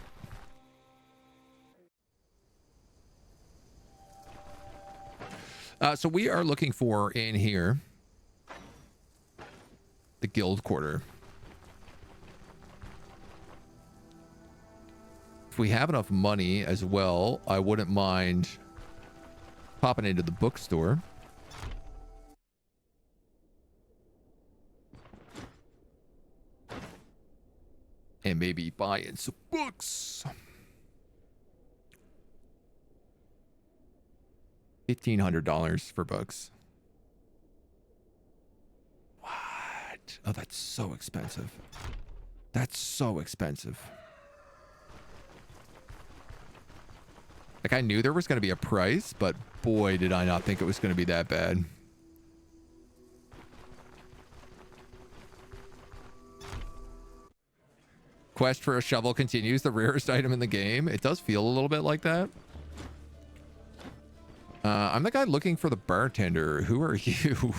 So we are looking for in here the guild quarter. If we have enough money as well, I wouldn't mind popping into the bookstore. and maybe buying some books. $1,500 for books. What? Oh, that's so expensive. That's so expensive. Like, I knew there was going to be a price, but boy, did I not think it was going to be that bad. Quest for a shovel continues, the rarest item in the game. It does feel a little bit like that. I'm the guy looking for the bartender. Who are you?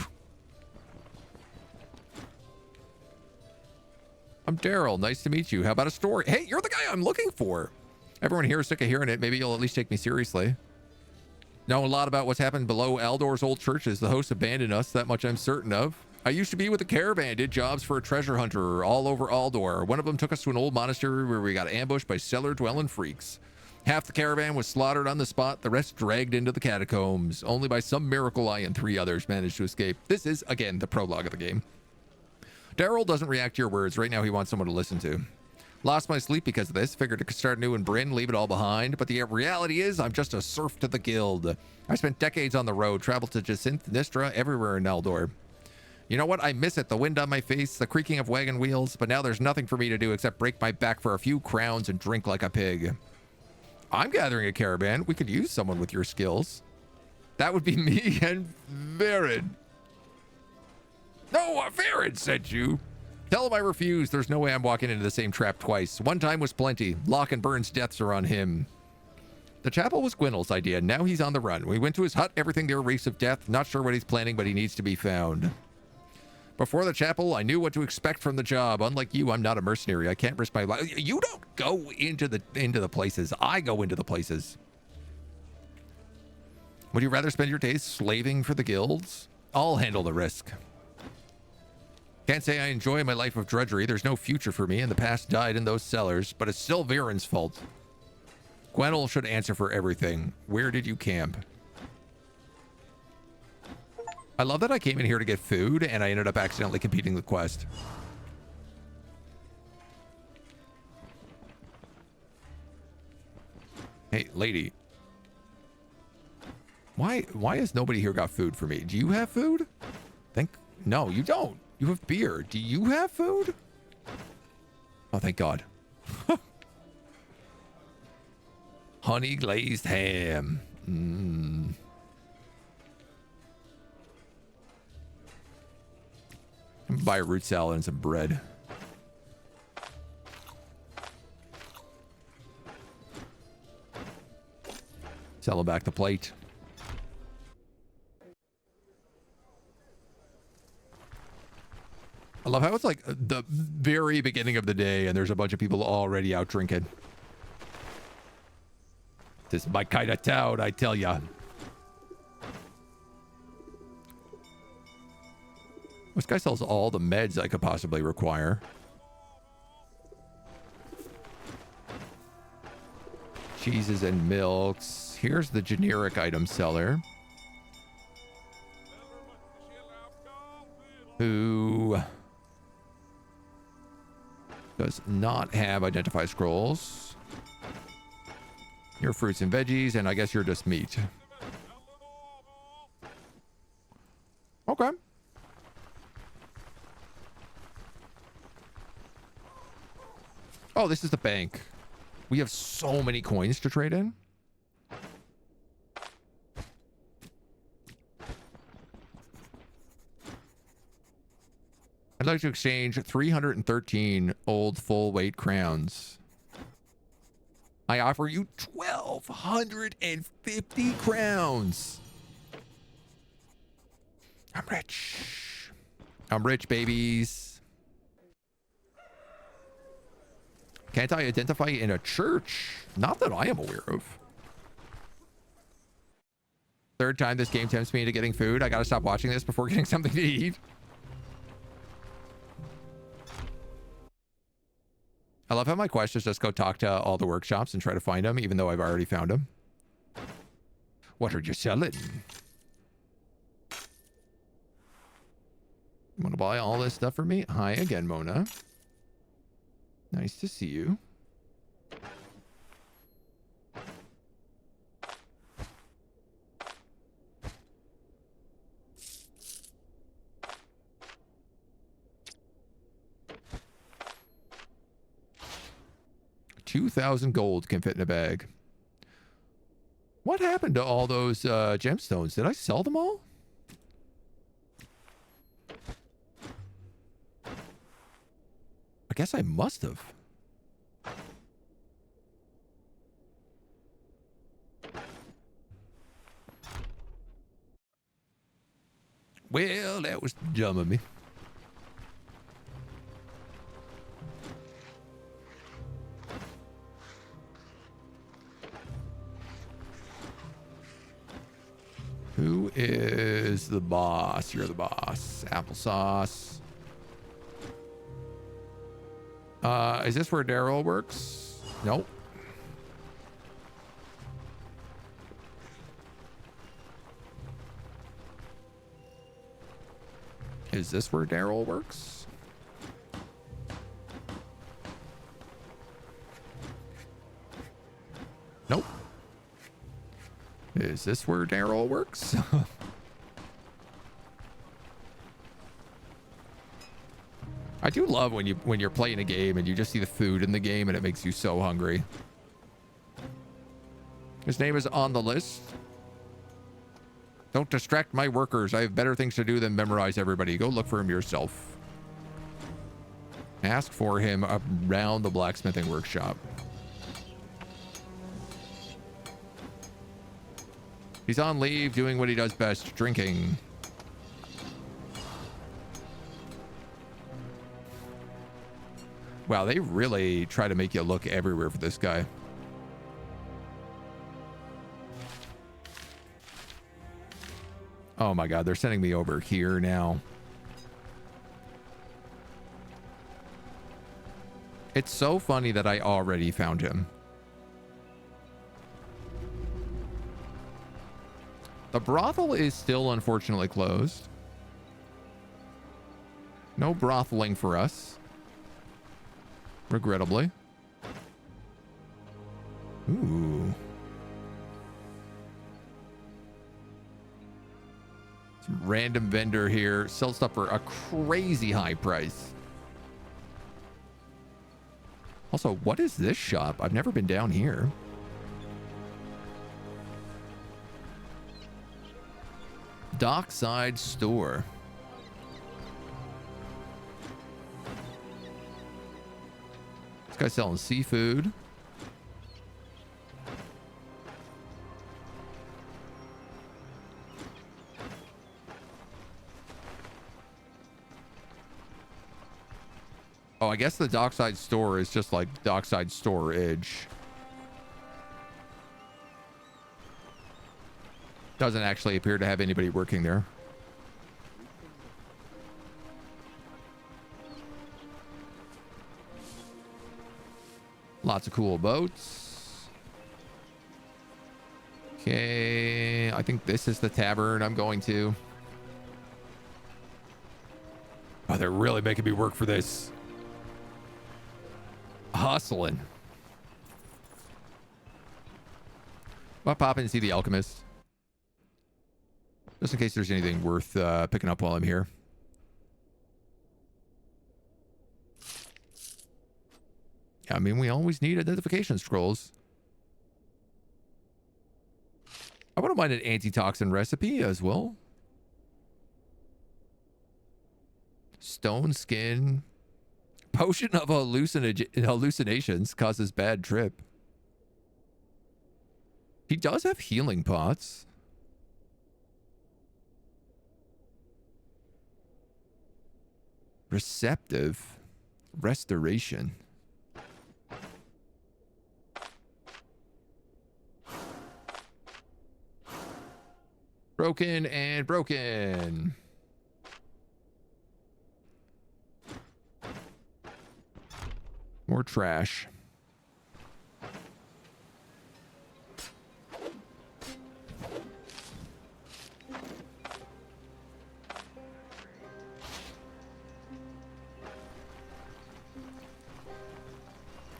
I'm Daryl. Nice to meet you. How about a story? Hey, you're the guy I'm looking for. Everyone here is sick of hearing it. Maybe you'll at least take me seriously. Know a lot about what's happened below Aldor's old churches. The hosts abandoned us. That much I'm certain of. I used to be with the Caravan, did jobs for a treasure hunter all over Aldor. One of them took us to an old monastery where we got ambushed by cellar-dwelling freaks. Half the caravan was slaughtered on the spot, the rest dragged into the catacombs. Only by some miracle I and 3 others managed to escape. This is, again, the prologue of the game. Daryl doesn't react to your words. Right now he wants someone to listen to. Lost my sleep because of this. Figured I could start new in Bryn, leave it all behind. But the reality is I'm just a serf to the guild. I spent decades on the road, traveled to Jacinth, Nistra, everywhere in Eldor. You know what? I miss it. The wind on my face, the creaking of wagon wheels. But now there's nothing for me to do except break my back for a few crowns and drink like a pig. I'm gathering a caravan. We could use someone with your skills. That would be me and Varid. No, Varid sent you. Tell him I refuse. There's no way I'm walking into the same trap twice. One time was plenty. Locke and Burn's deaths are on him. The chapel was Gwynel's idea. Now he's on the run. We went to his hut. Everything there reeks of death. Not sure what he's planning, but he needs to be found. Before the chapel, I knew what to expect from the job. Unlike you, I'm not a mercenary. I can't risk my life. You don't go into the places. I go into the places. Would you rather spend your days slaving for the guilds? I'll handle the risk. Can't say I enjoy my life of drudgery. There's no future for me, and the past died in those cellars, but it's still Viren's fault. Gwynel should answer for everything. Where did you camp? I love that I came in here to get food, and I ended up accidentally completing the quest. Hey, lady. Why has nobody here got food for me? Do you have food? No, you don't. You have beer. Do you have food? Oh, thank God. Honey glazed ham. Buy a root salad and some bread. Sell back the plate. I love how it's like the very beginning of the day and there's a bunch of people already out drinking. This is my kind of town, I tell ya. This guy sells all the meds I could possibly require. Cheeses and milks. Here's the generic item seller. Who does not have identify scrolls. Your fruits and veggies, and I guess you're just meat. Okay. Oh, this is the bank. We have so many coins to trade in. I'd like to exchange 313 old full weight crowns. I offer you 1,250 crowns. I'm rich. I'm rich, babies. Can't I identify in a church? Not that I am aware of. Third time this game tempts me into getting food. I gotta stop watching this before getting something to eat. I love how my quest is just go talk to all the workshops and try to find them, even though I've already found them. What are you selling? You want to buy all this stuff for me? Hi again, Mona. Nice to see you. $2,000 gold can fit in a bag. What happened to all those gemstones? Did I sell them all? I guess I must have. Well, that was dumb of me. Who is the boss? You're the boss. Applesauce. Is this where Daryl works? Nope. Is this where Daryl works? Nope. Is this where Daryl works? I do love when you're playing a game and you just see the food in the game and it makes you so hungry. His name is on the list. Don't distract my workers. I have better things to do than memorize everybody. Go look for him yourself. Ask for him around the blacksmithing workshop. He's on leave doing what he does best, drinking. Wow, they really try to make you look everywhere for this guy. Oh my God, they're sending me over here now. It's so funny that I already found him. The brothel is still unfortunately closed. No brotheling for us. Regrettably. Ooh. Some random vendor here sells stuff for a crazy high price. Also, what is this shop? I've never been down here. Dockside store. This guy's selling seafood. Oh, I guess the dockside store is just like dockside storage. Doesn't actually appear to have anybody working there. Lots of cool boats. Okay, I think this is the tavern I'm going to. Oh, they're really making me work for this. Hustling. I'll pop in and see the alchemist. Just in case there's anything worth picking up while I'm here. Yeah, I mean, we always need identification scrolls. I wouldn't mind an antitoxin recipe as well. Stone skin. Potion of hallucinations causes bad trip. He does have healing pots. Receptive. Restoration. Broken and broken. More trash.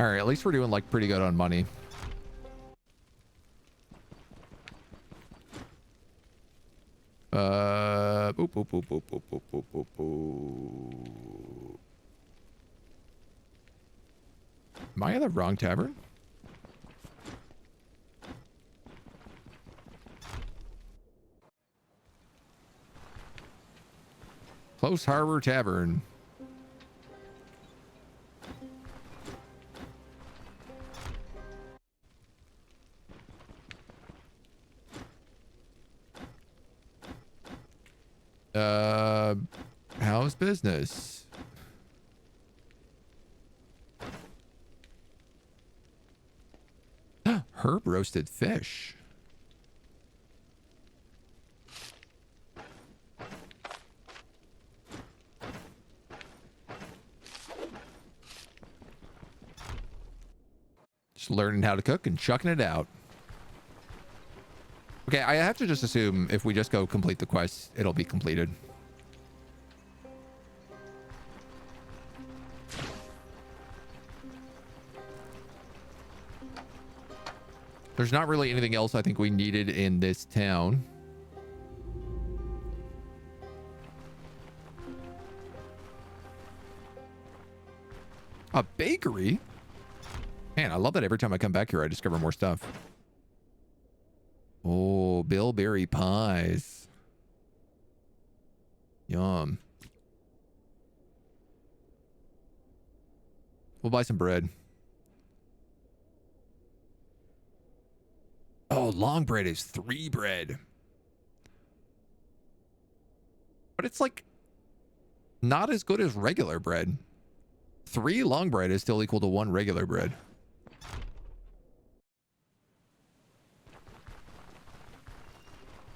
All right, at least we're doing like pretty good on money. Boop, boop, boop, boop, boop, boop, boop, boop, boop. Am I in the wrong tavern? Close Harbor Tavern. How's business? Herb roasted fish. Just learning how to cook and chucking it out. Okay, I have to just assume if we just go complete the quest, it'll be completed. There's not really anything else I think we needed in this town. A bakery? Man, I love that every time I come back here, I discover more stuff. Oh, bilberry pies. Yum. We'll buy some bread. Oh, long bread is 3 bread. But it's like not as good as regular bread. 3 long bread is still equal to 1 regular bread.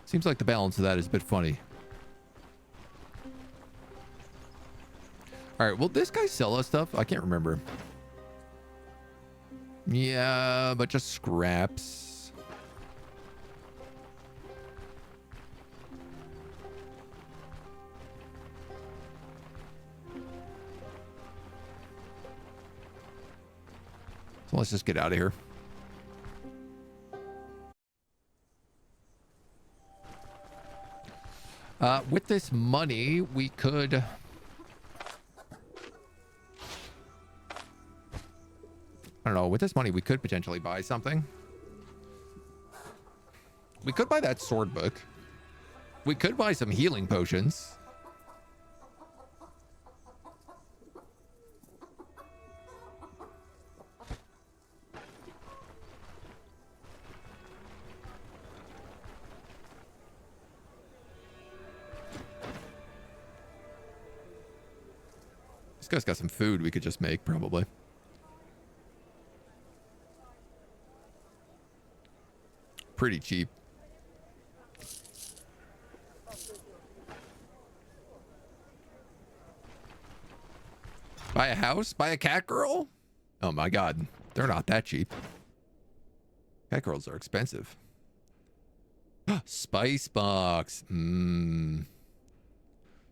Seems like the balance of that is a bit funny. All right, will this guy sell us stuff? I can't remember. Yeah, but just scraps. So let's just get out of here. With this money, we could... I don't know. With this money, we could potentially buy something. We could buy that sword book. We could buy some healing potions. This guy's got some food we could just make, probably. Pretty cheap. Buy a house? Buy a cat girl? Oh my god. They're not that cheap. Cat girls are expensive. Spice box.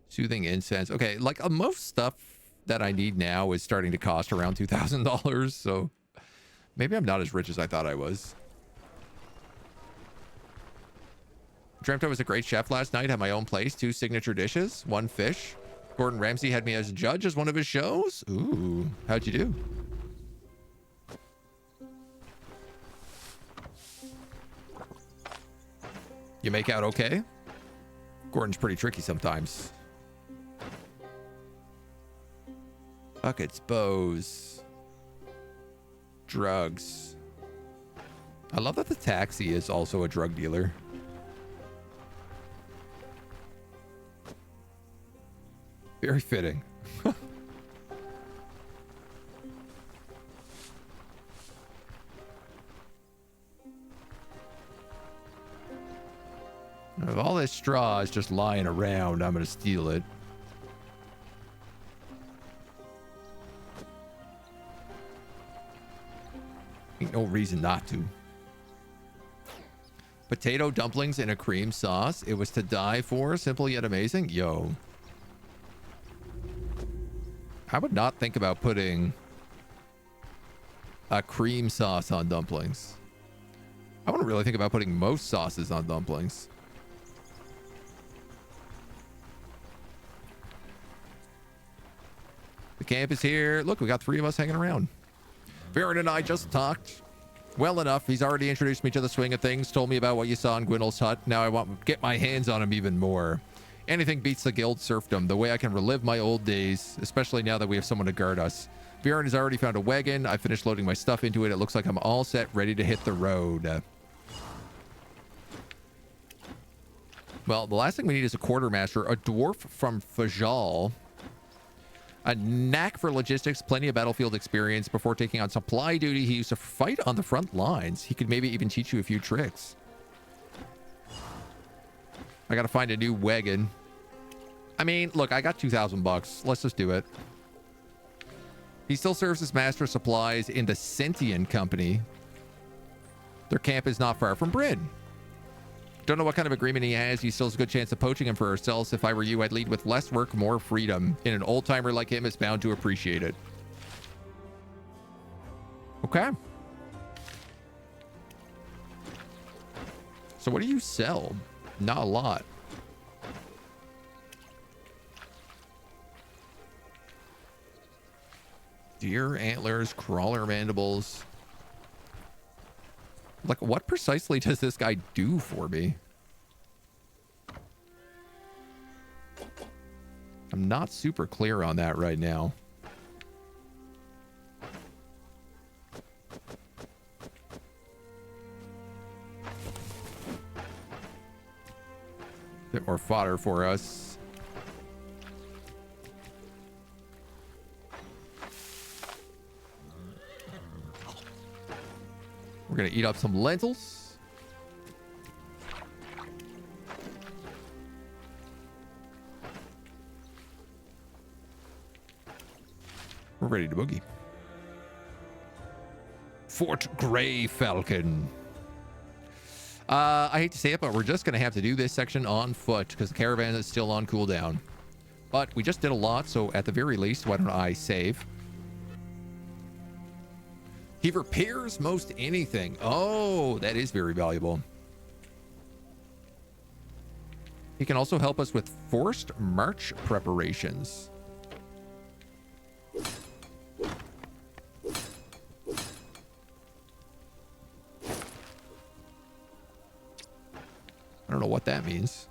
Soothing incense. Okay, like most stuff that I need now is starting to cost around $2,000, so maybe I'm not as rich as I thought I was. Dreamt I was a great chef last night. Had my own place, 2 signature dishes, 1 fish. Gordon Ramsay had me as a judge as one of his shows. Ooh, how'd you do? You make out okay? Gordon's pretty tricky sometimes. Buckets, bows, drugs. I love that the taxi is also a drug dealer. Very fitting. If all this straw is just lying around, I'm going to steal it. Ain't no reason not to. Potato dumplings in a cream sauce. It was to die for. Simple yet amazing. Yo. I would not think about putting cream sauce on dumplings. I want to really think about putting most sauces on dumplings. The camp is here. Look, we got 3 of us hanging around. Baron and I just talked. Well enough. He's already introduced me to the swing of things, told me about what you saw in Gwynel's hut. Now I want to get my hands on him even more. Anything beats the guild serfdom, the way I can relive my old days, especially now that we have someone to guard us. Baron has already found a wagon. I finished loading my stuff into it. It looks like I'm all set, ready to hit the road. Well, the last thing we need is a quartermaster, a dwarf from Fajal. A knack for logistics, plenty of battlefield experience. Before taking on supply duty, he used to fight on the front lines. He could maybe even teach you a few tricks. I gotta find a new wagon. I mean, look, I got 2,000 bucks. Let's just do it. He still serves as master of supplies in the Sentient Company. Their camp is not far from Bryn. Don't know what kind of agreement he has. He still has a good chance of poaching him for ourselves. If I were you, I'd lead with less work, more freedom. And an old-timer like him is bound to appreciate it. Okay. So what do you sell? Not a lot. Deer antlers, crawler mandibles. Like, what precisely does this guy do for me? I'm not super clear on that right now. Bit more fodder for us. We're gonna eat up some lentils. We're ready to boogie. Fort Grey Falcon. I hate to say it, but we're just gonna have to do this section on foot because the caravan is still on cooldown. But we just did a lot, so at the very least, why don't I save? He repairs most anything. Oh, that is very valuable. He can also help us with forced march preparations. I don't know what that means.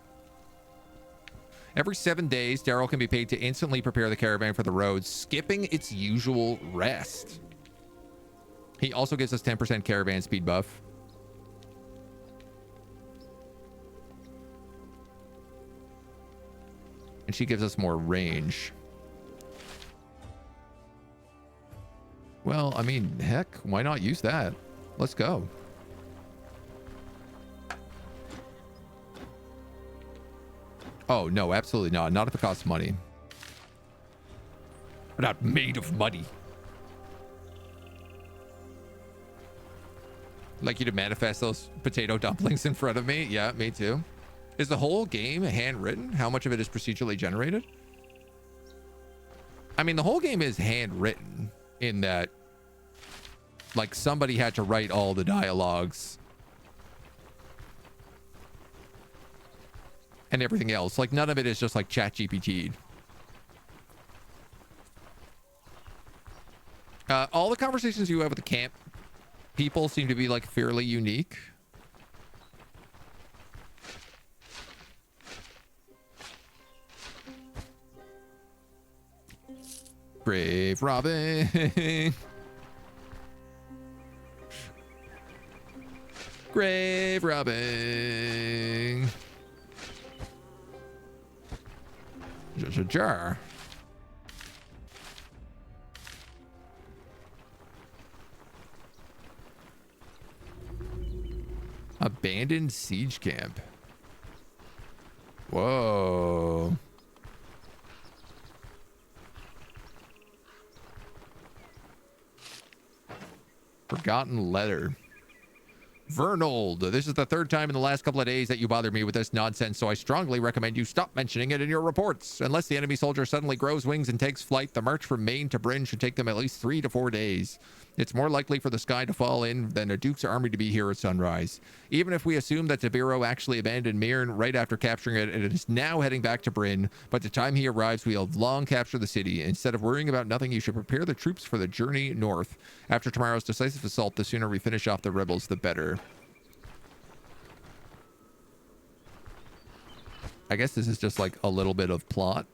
Every 7 days, Daryl can be paid to instantly prepare the caravan for the road, skipping its usual rest. He also gives us 10% caravan speed buff. And she gives us more range. Well, I mean, heck, why not use that? Let's go. Oh, no, absolutely not. Not if it costs money. We're not made of money. Like you to manifest those potato dumplings in front of me? Yeah, me too. Is the whole game handwritten? How much of it is procedurally generated? I mean, the whole game is handwritten in that, like, somebody had to write all the dialogues and everything else. Like, none of it is just like ChatGPT. All the conversations you have with the camp people seem to be like fairly unique. Grave robbing. Grave robbing. Just a jar. Abandoned siege camp. Whoa. Forgotten letter. Vernold, this is the 3rd time in the last couple of days that you bothered me with this nonsense, so I strongly recommend you stop mentioning it in your reports. Unless the enemy soldier suddenly grows wings and takes flight, the march from Maine to Bryn should take them at least 3 to 4 days. It's more likely for the sky to fall in than a Duke's army to be here at sunrise. Even if we assume that Tibero actually abandoned Mirn right after capturing it and it is now heading back to Bryn, by the time he arrives, we'll have long captured the city. Instead of worrying about nothing, you should prepare the troops for the journey north. After tomorrow's decisive assault, the sooner we finish off the rebels, the better. I guess this is just like a little bit of plot.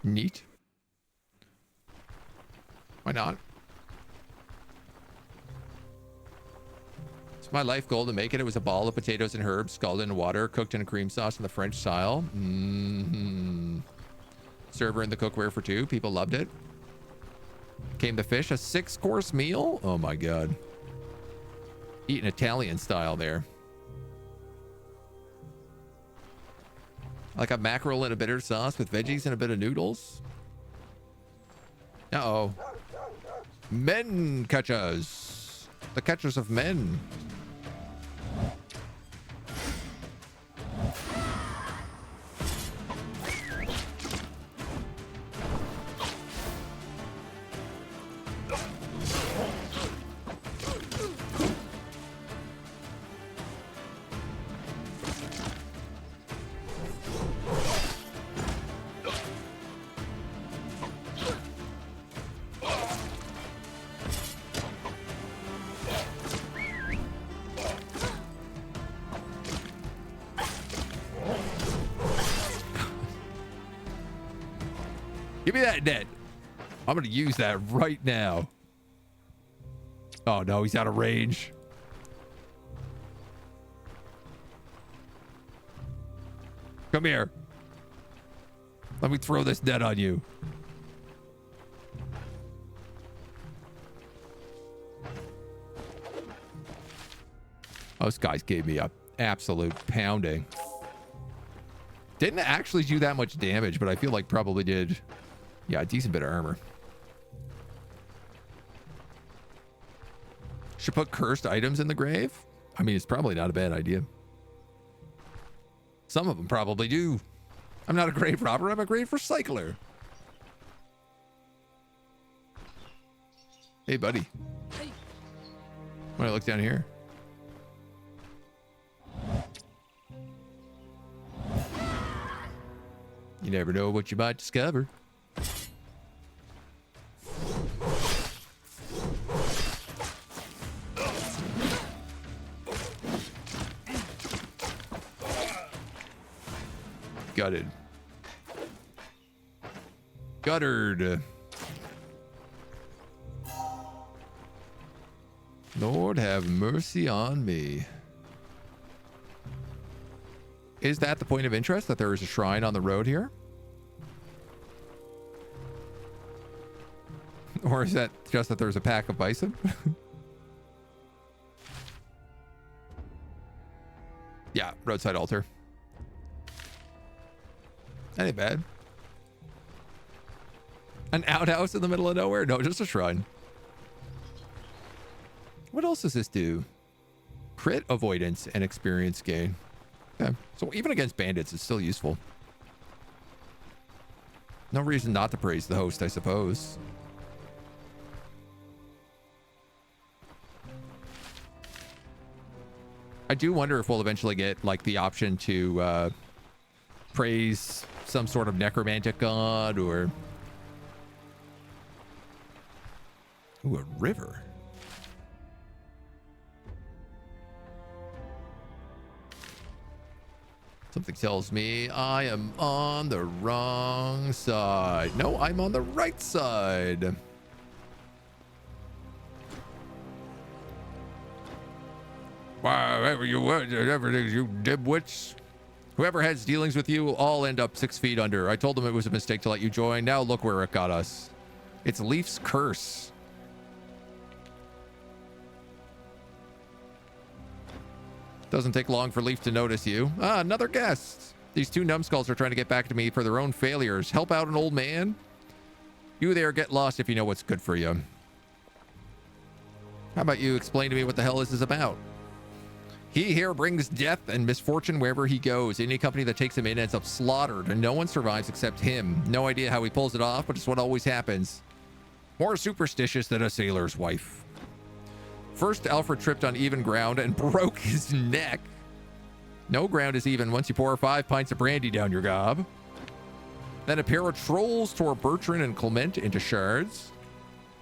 Neat. Why not? It's my life goal to make it. It was a ball of potatoes and herbs, scalded in water, cooked in a cream sauce in the French style. Server in the cookware for 2. People loved it. Came the fish, a 6-course meal. Oh my God. Eating Italian style there. Like a mackerel in a bitter sauce with veggies and a bit of noodles. Uh-oh. Men catchers. The catchers of men. Give me that net. I'm going to use that right now. Oh, no, he's out of range. Come here. Let me throw this net on you. Those guys gave me a absolute pounding. Didn't actually do that much damage, but I feel like probably did. Yeah, a decent bit of armor. Should put cursed items in the grave? I mean, it's probably not a bad idea. Some of them probably do. I'm not a grave robber, I'm a grave recycler. Hey, buddy. Hey. Want to look down here? You never know what you might discover. Gutted. Guttered. Lord have mercy on me. Is that the point of interest, that there is a shrine on the road here? Or is that just that there's a pack of bison? Yeah, roadside altar. That ain't bad. An outhouse in the middle of nowhere? No, just a shrine. What else does this do? Crit avoidance and experience gain. Okay. So even against bandits, it's still useful. No reason not to praise the host, I suppose. I do wonder if we'll eventually get like the option to praise some sort of necromantic god or... Ooh, a river. Something tells me I am on the wrong side. No, I'm on the right side. Whatever you dimwits. Whoever has dealings with you all end up 6 feet under. I told them it was a mistake to let you join. Now look where it got us. It's Leaf's curse. Doesn't take long for Leaf to notice you. Ah, another guest. These two numbskulls are trying to get back to me for their own failures. Help out an old man? You there, get lost if you know what's good for you. How about you explain to me what the hell this is about? He here brings death and misfortune wherever he goes. Any company that takes him in ends up slaughtered, and no one survives except him. No idea how he pulls it off, but it's what always happens. More superstitious than a sailor's wife. First, Alfred tripped on even ground and broke his neck. No ground is even once you pour 5 pints of brandy down your gob. Then a pair of trolls tore Bertrand and Clement into shards.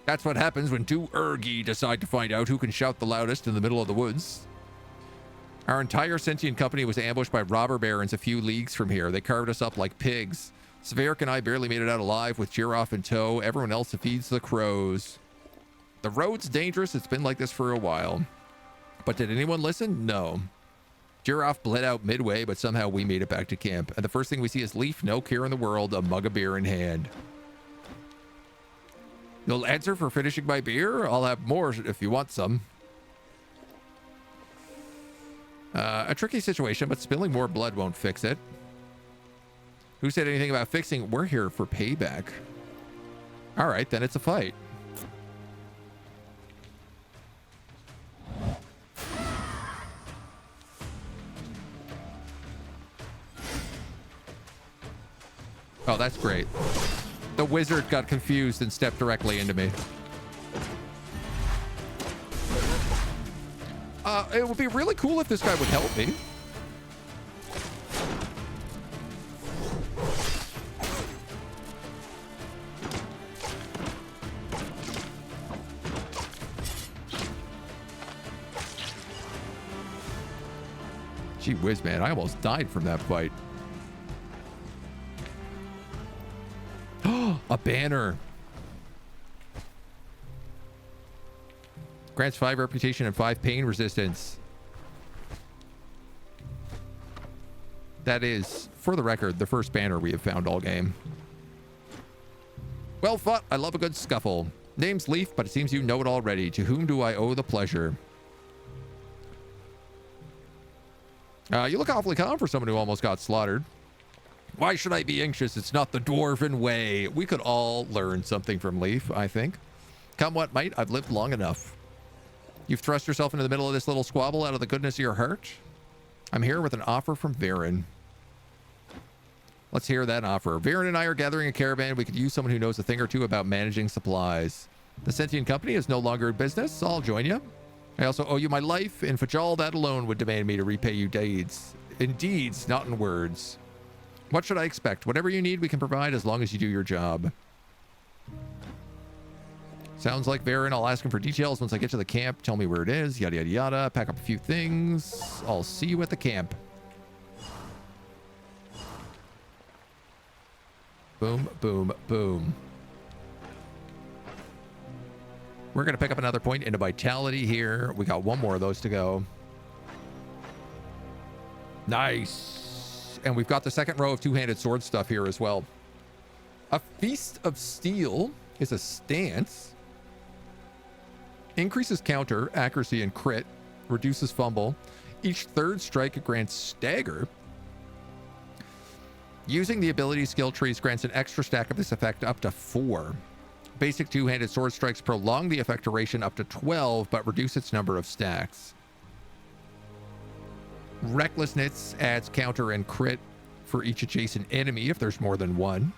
That's what happens when 2 ergi decide to find out who can shout the loudest in the middle of the woods. Our entire sentient company was ambushed by robber barons a few leagues from here. They carved us up like pigs. Sverik and I barely made it out alive with Giraffe in tow. Everyone else feeds the crows. The road's dangerous. It's been like this for a while. But did anyone listen? No. Giraffe bled out midway, but somehow we made it back to camp. And the first thing we see is Leaf, no care in the world, a mug of beer in hand. You'll answer for finishing my beer? I'll have more if you want some. A tricky situation, but spilling more blood won't fix it. Who said anything about fixing? We're here for payback. All right, then it's a fight. Oh, that's great. The wizard got confused and stepped directly into me. It would be really cool if this guy would help me. Gee whiz, man. I almost died from that fight. A banner. Grants 5 reputation and 5 pain resistance. That is, for the record, the first banner we have found all game. Well fought. I love a good scuffle. Name's Leaf, but it seems you know it already. To whom do I owe the pleasure? You look awfully calm for someone who almost got slaughtered. Why should I be anxious? It's not the dwarven way. We could all learn something from Leaf, I think. Come what might, I've lived long enough. You've thrust yourself into the middle of this little squabble out of the goodness of your heart. I'm here with an offer from Varen. Let's hear that offer. Varen and I are gathering a caravan. We could use someone who knows a thing or two about managing supplies. The sentient company is no longer in business, so I'll join you. I also owe you my life, and Fajal, that alone would demand me to repay you deeds. In deeds, not in words. What should I expect? Whatever you need, we can provide as long as you do your job. Sounds like Varen. I'll ask him for details once I get to the camp. Tell me where it is, yada, yada, yada. Pack up a few things. I'll see you at the camp. Boom, boom, boom. We're going to pick up another point into vitality here. We got one more of those to go. Nice. And we've got the second row of two-handed sword stuff here as well. A Feast of Steel is a stance. Increases counter, accuracy, and crit. Reduces fumble. Each third strike grants stagger. Using the ability skill trees grants an extra stack of this effect up to 4. Basic two-handed sword strikes prolong the effect duration up to 12, but reduce its number of stacks. Recklessness adds counter and crit for each adjacent enemy if there's more than one.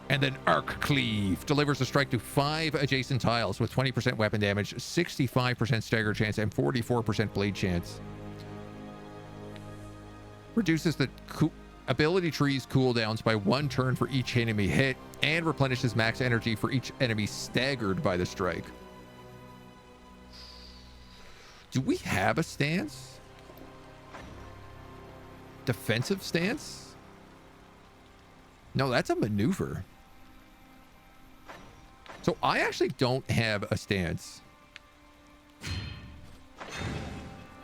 And then Arc Cleave delivers a strike to 5 adjacent tiles with 20% weapon damage, 65% stagger chance, and 44% blade chance. Reduces the ability tree's cooldowns by 1 turn for each enemy hit, and replenishes max energy for each enemy staggered by the strike. Do we have a stance? Defensive stance? No, that's a maneuver. So I actually don't have a stance.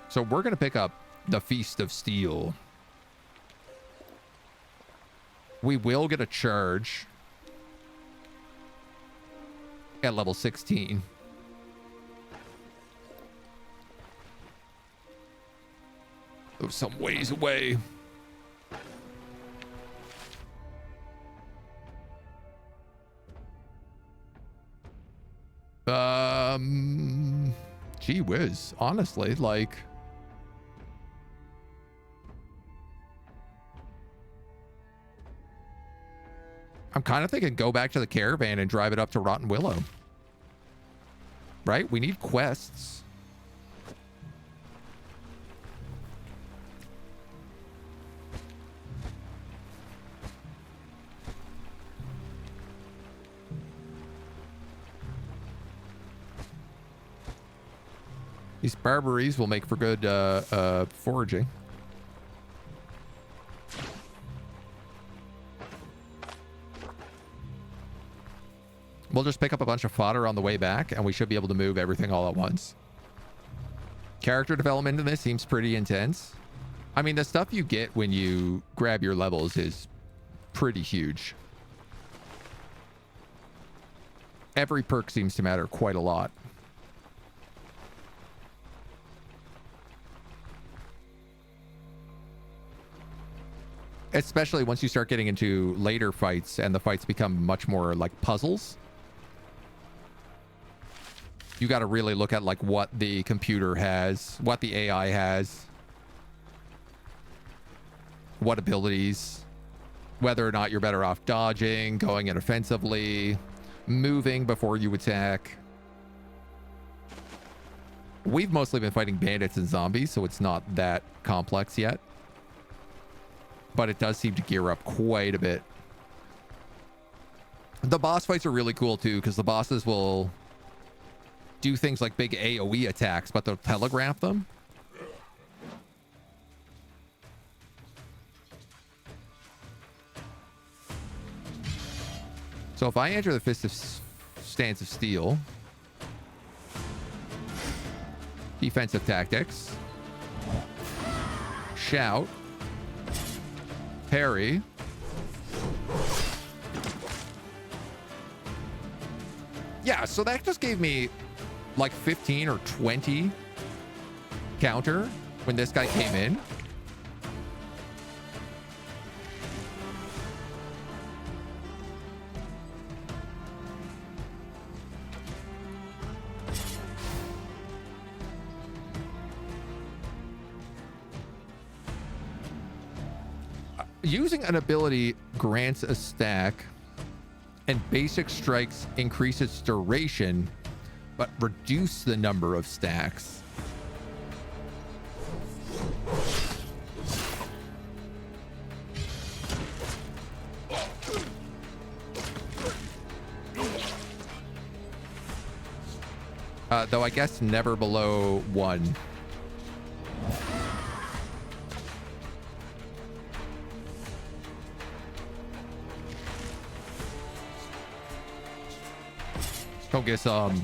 So we're going to pick up the Feast of Steel. We will get a charge at level 16. Though some ways away. Gee whiz. Honestly, like... I'm kind of thinking go back to the caravan and drive it up to Rotten Willow. Right? We need quests. These barberries will make for good foraging. We'll just pick up a bunch of fodder on the way back, and we should be able to move everything all at once. Character development in this seems pretty intense. I mean, the stuff you get when you grab your levels is pretty huge. Every perk seems to matter quite a lot. Especially once you start getting into later fights and the fights become much more like puzzles. You got to really look at like what the computer has, what the AI has, what abilities, whether or not you're better off dodging, going in offensively, moving before you attack. We've mostly been fighting bandits and zombies, so it's not that complex yet. But it does seem to gear up quite a bit. The boss fights are really cool too, because the bosses will do things like big AoE attacks, but they'll telegraph them. So if I enter the Fist of Stance of Steel, defensive tactics, shout, parry, yeah, so that just gave me like 15 or 20 counter when this guy came in. Using an ability grants a stack, and basic strikes increase its duration, but reduce the number of stacks. Though I guess never below 1. Go get some.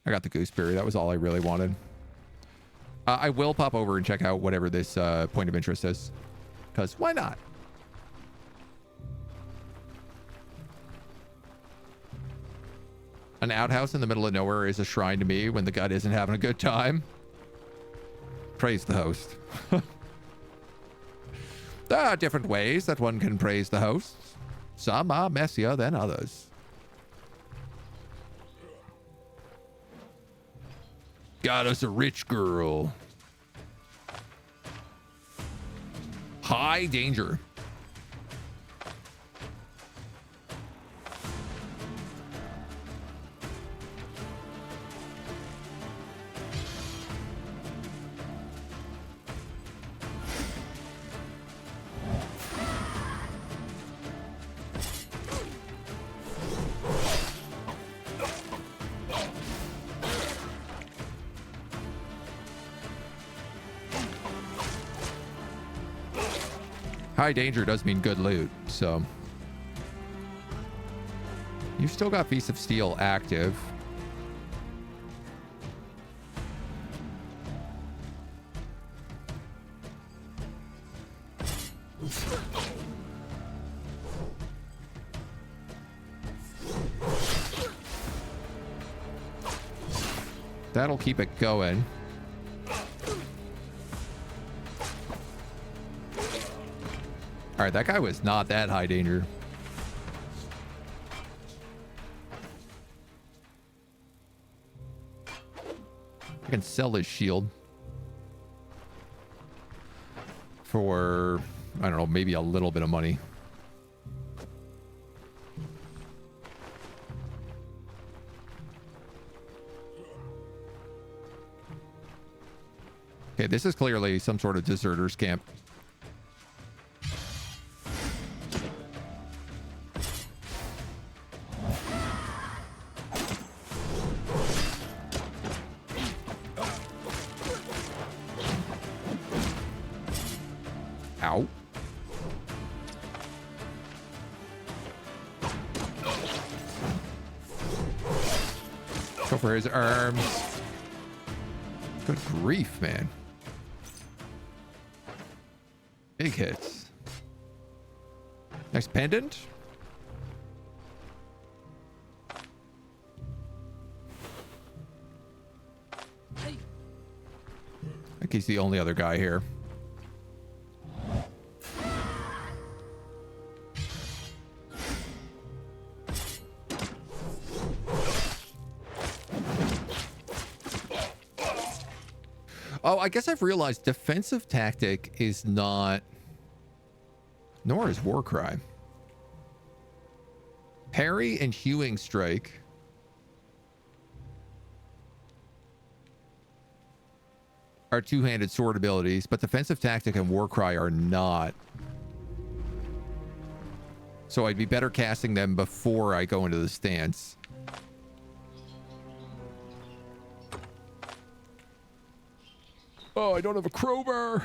I got the gooseberry. That was all I really wanted. I will pop over and check out whatever this point of interest is, because why not? An outhouse in the middle of nowhere is a shrine to me when the gut isn't having a good time. Praise the host. There are different ways that one can praise the hosts. Some are messier than others. Got us a rich girl. High danger. High danger does mean good loot, so. You've still got Feast of Steel active. That'll keep it going. All right, that guy was not that high danger. I can sell his shield for, I don't know, maybe a little bit of money. Okay, this is clearly some sort of deserters camp. Ow. Go for his arms. Good grief, man. Big hits. Next pendant. Hey. I think he's the only other guy here. Oh, I guess I've realized defensive tactic is not, nor is war cry. Parry and hewing strike are two-handed sword abilities, but defensive tactic and war cry are not. So I'd be better casting them before I go into the stance. Oh, I don't have a crowbar.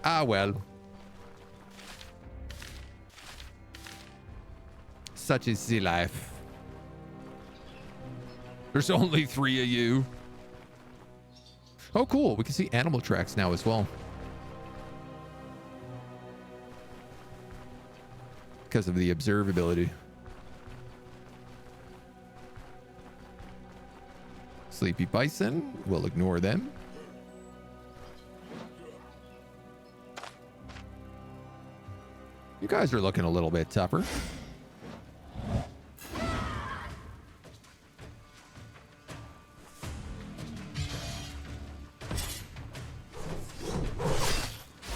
Ah, well. Such is the life. There's only 3 of you. Oh, cool. We can see animal tracks now as well. Because of the observability. Sleepy bison. We'll ignore them. You guys are looking a little bit tougher.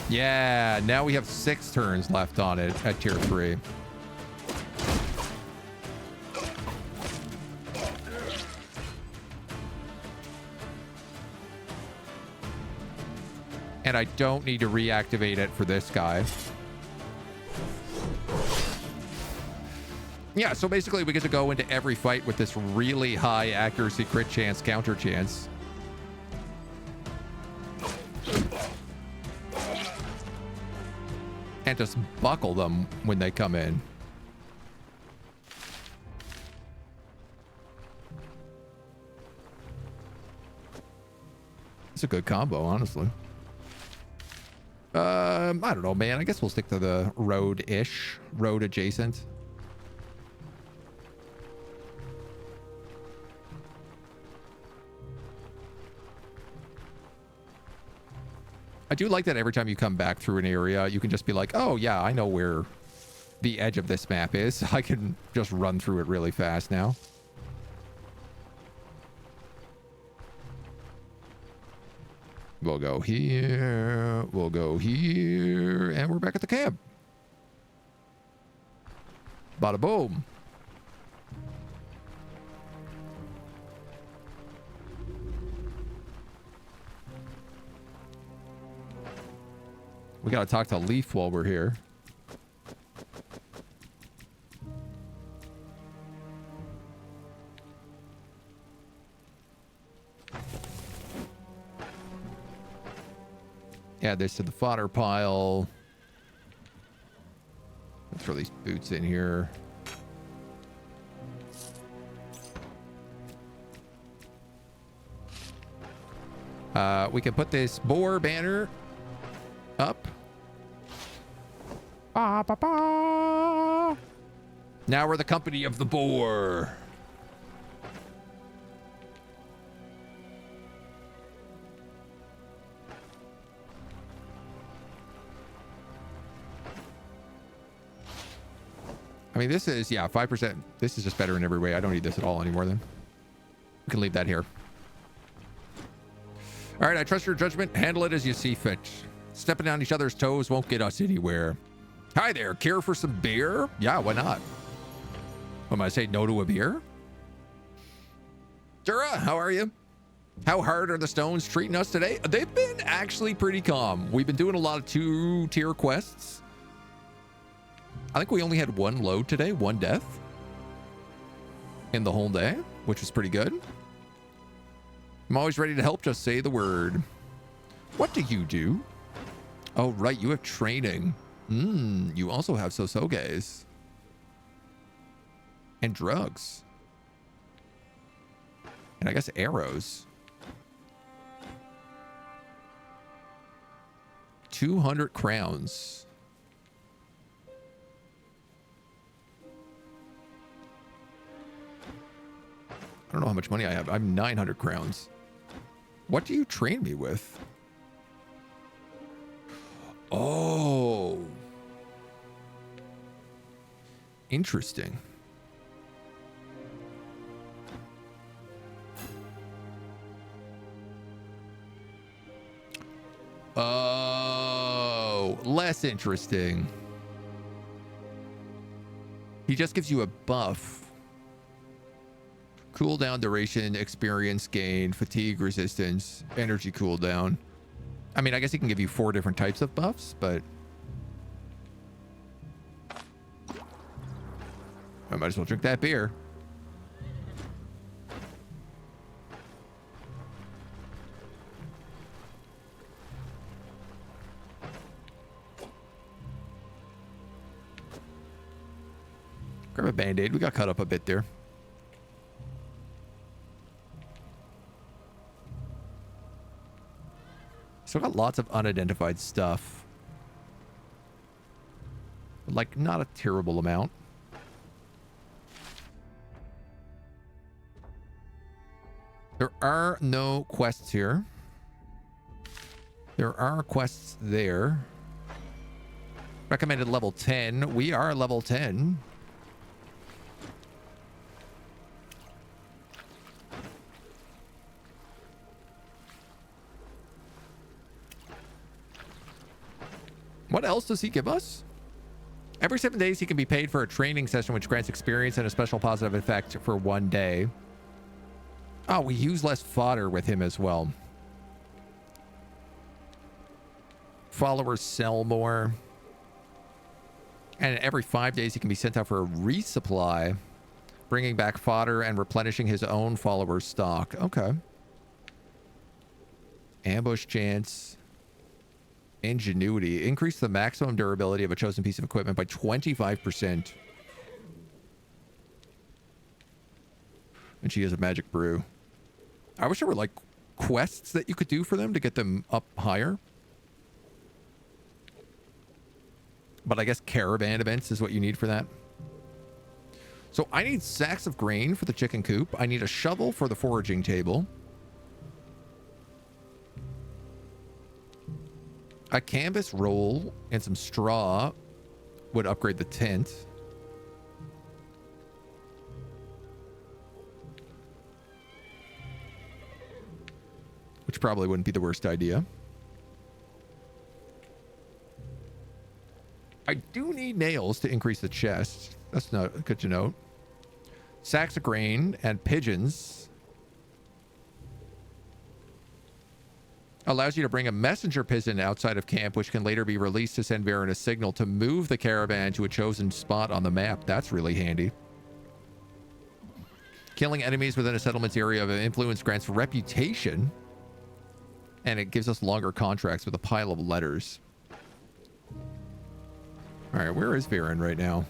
Yeah, now we have 6 turns left on it at tier 3. And I don't need to reactivate it for this guy. Yeah, so basically we get to go into every fight with this really high accuracy crit chance, counter chance. And just buckle them when they come in. It's a good combo, honestly. I don't know, man. I guess we'll stick to the road-ish, road adjacent. I do like that every time you come back through an area, you can just be like, oh, yeah, I know where the edge of this map is. I can just run through it really fast now. We'll go here. We'll go here. And we're back at the camp. Bada boom. We gotta talk to Leaf while we're here. Add this to the fodder pile. Let's throw these boots in here. We can put this boar banner up. Ba, ba, ba. Now we're the company of the boar. I mean, this is, yeah, 5%. This is just better in every way. I don't need this at all anymore then. We can leave that here. All right, I trust your judgment. Handle it as you see fit. Stepping on each other's toes won't get us anywhere. Hi there, care for some beer? Yeah, why not? Am I saying no to a beer? Dura, how are you? How hard are the stones treating us today? They've been actually pretty calm. We've been doing a lot of 2-tier quests. I think we only had 1 load today, 1 death in the whole day, which was pretty good. I'm always ready to help. Just say the word. What do you do? Oh, right. You have training. You also have sosoges. And drugs. And I guess arrows. 200 crowns. I don't know how much money I have. I'm 900 crowns. What do you train me with? Oh. Interesting. Oh, less interesting. He just gives you a buff. Cooldown duration, experience gain, fatigue resistance, energy cooldown. I mean, I guess he can give you 4 different types of buffs, but I might as well drink that beer. Grab a band-aid. We got cut up a bit there. Still got lots of unidentified stuff. Like, not a terrible amount. There are no quests here. There are quests there. Recommended level 10. We are level 10. What else does he give us? Every 7 days, he can be paid for a training session, which grants experience and a special positive effect for 1 day. Oh, we use less fodder with him as well. Followers sell more. And every 5 days, he can be sent out for a resupply, bringing back fodder and replenishing his own followers' stock. Okay. Ambush chance. Ingenuity. Increase the maximum durability of a chosen piece of equipment by 25%. And she has a magic brew. I wish there were like quests that you could do for them to get them up higher. But I guess caravan events is what you need for that. So I need sacks of grain for the chicken coop. I need a shovel for the foraging table. A canvas roll and some straw would upgrade the tent. Which probably wouldn't be the worst idea. I do need nails to increase the chest. That's not good to note. Sacks of grain and pigeons. Allows you to bring a messenger pigeon outside of camp, which can later be released to send Varen a signal to move the caravan to a chosen spot on the map. That's really handy. Killing enemies within a settlement's area of influence grants reputation. And it gives us longer contracts with a pile of letters. All right, where is Varen right now?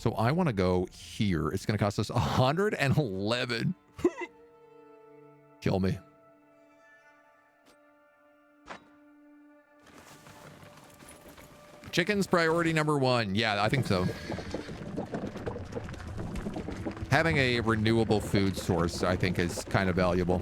So I want to go here. It's going to cost us 111. Kill me. Chicken's priority #1. Yeah, I think so. Having a renewable food source, I think, is kind of valuable.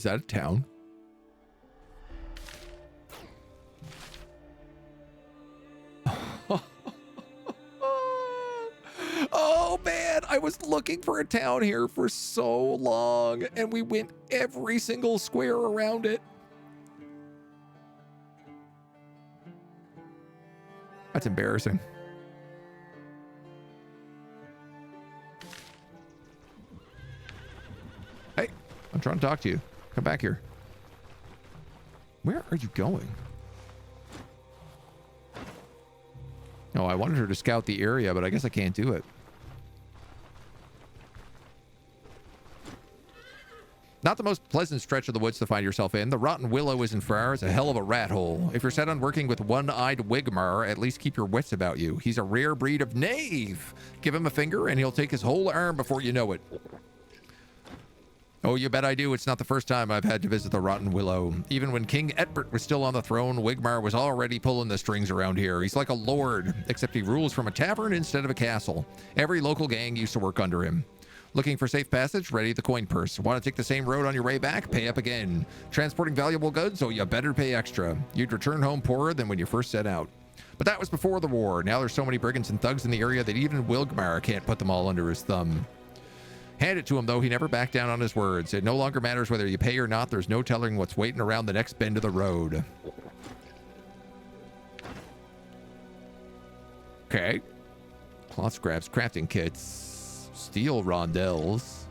Is that a town? Oh man, I was looking for a town here for so long, and we went every single square around it. That's embarrassing. Hey, I'm trying to talk to you. Come back here. Where are you going? No, I wanted her to scout the area, but I guess I can't do it. Not the most pleasant stretch of the woods to find yourself in. The rotten willow isn't far. It's a hell of a rat hole. If you're set on working with one-eyed Wigmar, at least keep your wits about you. He's a rare breed of knave. Give him a finger and he'll take his whole arm before you know it. Oh, you bet I do. It's not the first time I've had to visit the rotten willow. Even when King Etbert was still on the throne, Wigmar was already pulling the strings around here. He's like a lord, except he rules from a tavern instead of a castle. Every local gang used to work under him. Looking for safe passage? Ready the coin purse. Want to take the same road on your way back? Pay up again. Transporting valuable goods? Oh, you better pay extra. You'd return home poorer than when you first set out. But that was before the war. Now there's so many brigands and thugs in the area that even Wigmar can't put them all under his thumb. Hand it to him, though. He never backed down on his words. It no longer matters whether you pay or not. There's no telling what's waiting around the next bend of the road. Okay. Cloth scraps, crafting kits. Steel rondelles.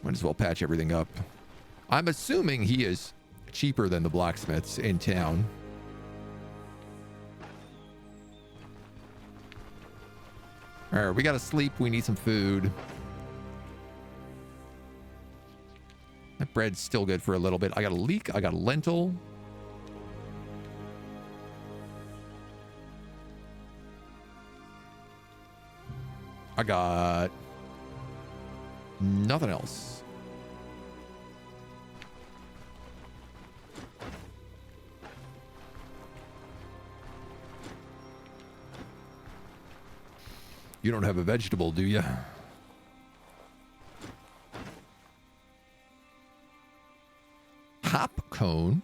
Might as well patch everything up. I'm assuming he is cheaper than the blacksmiths in town. All right, we gotta sleep. We need some food. That bread's still good for a little bit. I got a leek. I got a lentil. I got nothing else. You don't have a vegetable, do you? Hop cone.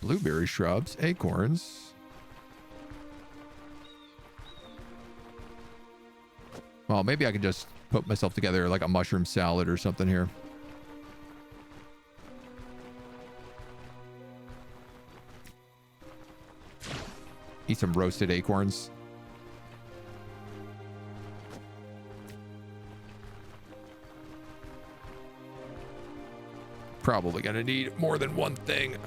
Blueberry shrubs, acorns. Well, maybe I can just put myself together like a mushroom salad or something here. Eat some roasted acorns. Probably gonna need more than one thing.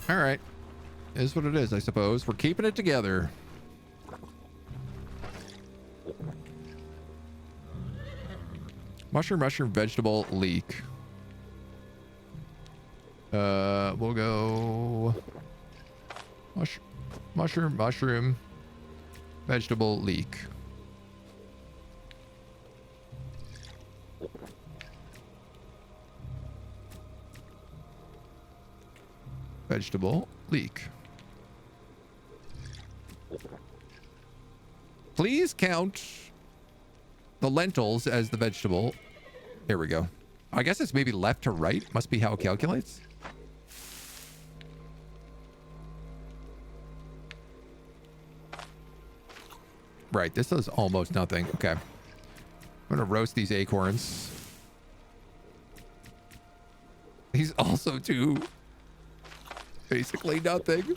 All right. Is what it is, I suppose. We're keeping it together. Mushroom, vegetable, leek. We'll go mushroom, vegetable, leek. Vegetable, leek. Please count the lentils as the vegetable. There we go. I guess it's maybe left to right. Must be how it calculates. Right, this does almost nothing. Okay. I'm gonna roast these acorns. These also do basically nothing.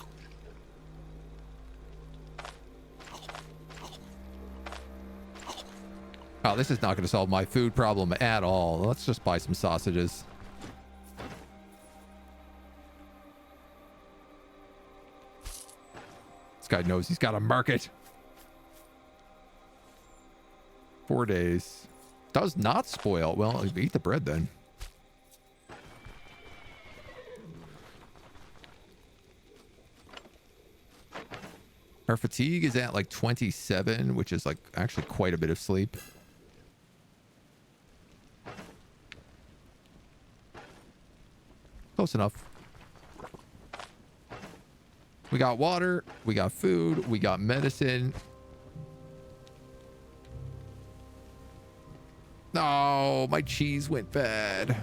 Oh, this is not going to solve my food problem at all. Let's just buy some sausages. This guy knows he's got a market. 4 days. Does not spoil. Well, eat the bread then. Our fatigue is at like 27, which is like actually quite a bit of sleep. Close enough. We got water, we got food, we got medicine. No, my cheese went bad.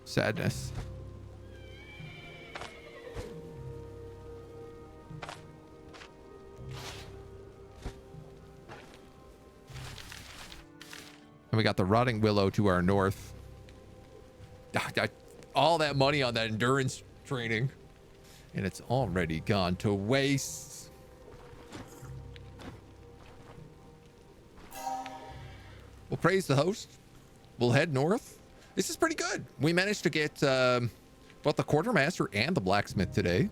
Sadness. And we got the rotting willow to our north. All that money on that endurance training, and it's already gone to waste. We'll praise the host. We'll head north. This is pretty good. We managed to get both the quartermaster and the blacksmith today.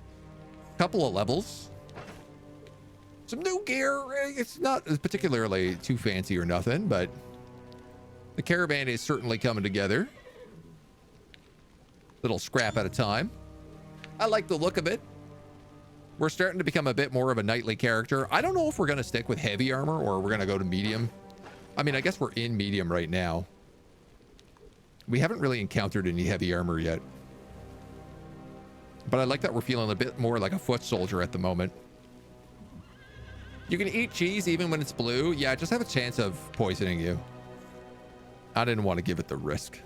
Couple of levels. Some new gear. It's not particularly too fancy or nothing, but the caravan is certainly coming together. Little scrap at a time. I like the look of it. We're starting to become a bit more of a knightly character. I don't know if we're going to stick with heavy armor or we're going to go to medium. I mean, I guess we're in medium right now. We haven't really encountered any heavy armor yet. But I like that we're feeling a bit more like a foot soldier at the moment. You can eat cheese even when it's blue. Yeah, just have a chance of poisoning you. I didn't want to give it the risk.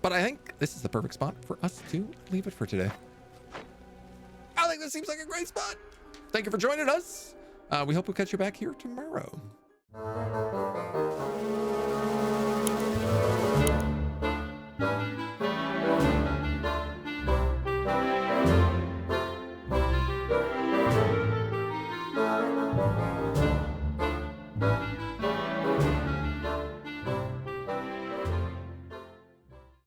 But I think this is the perfect spot for us to leave it for today. I think this seems like a great spot. Thank you for joining us. We hope we'll catch you back here tomorrow.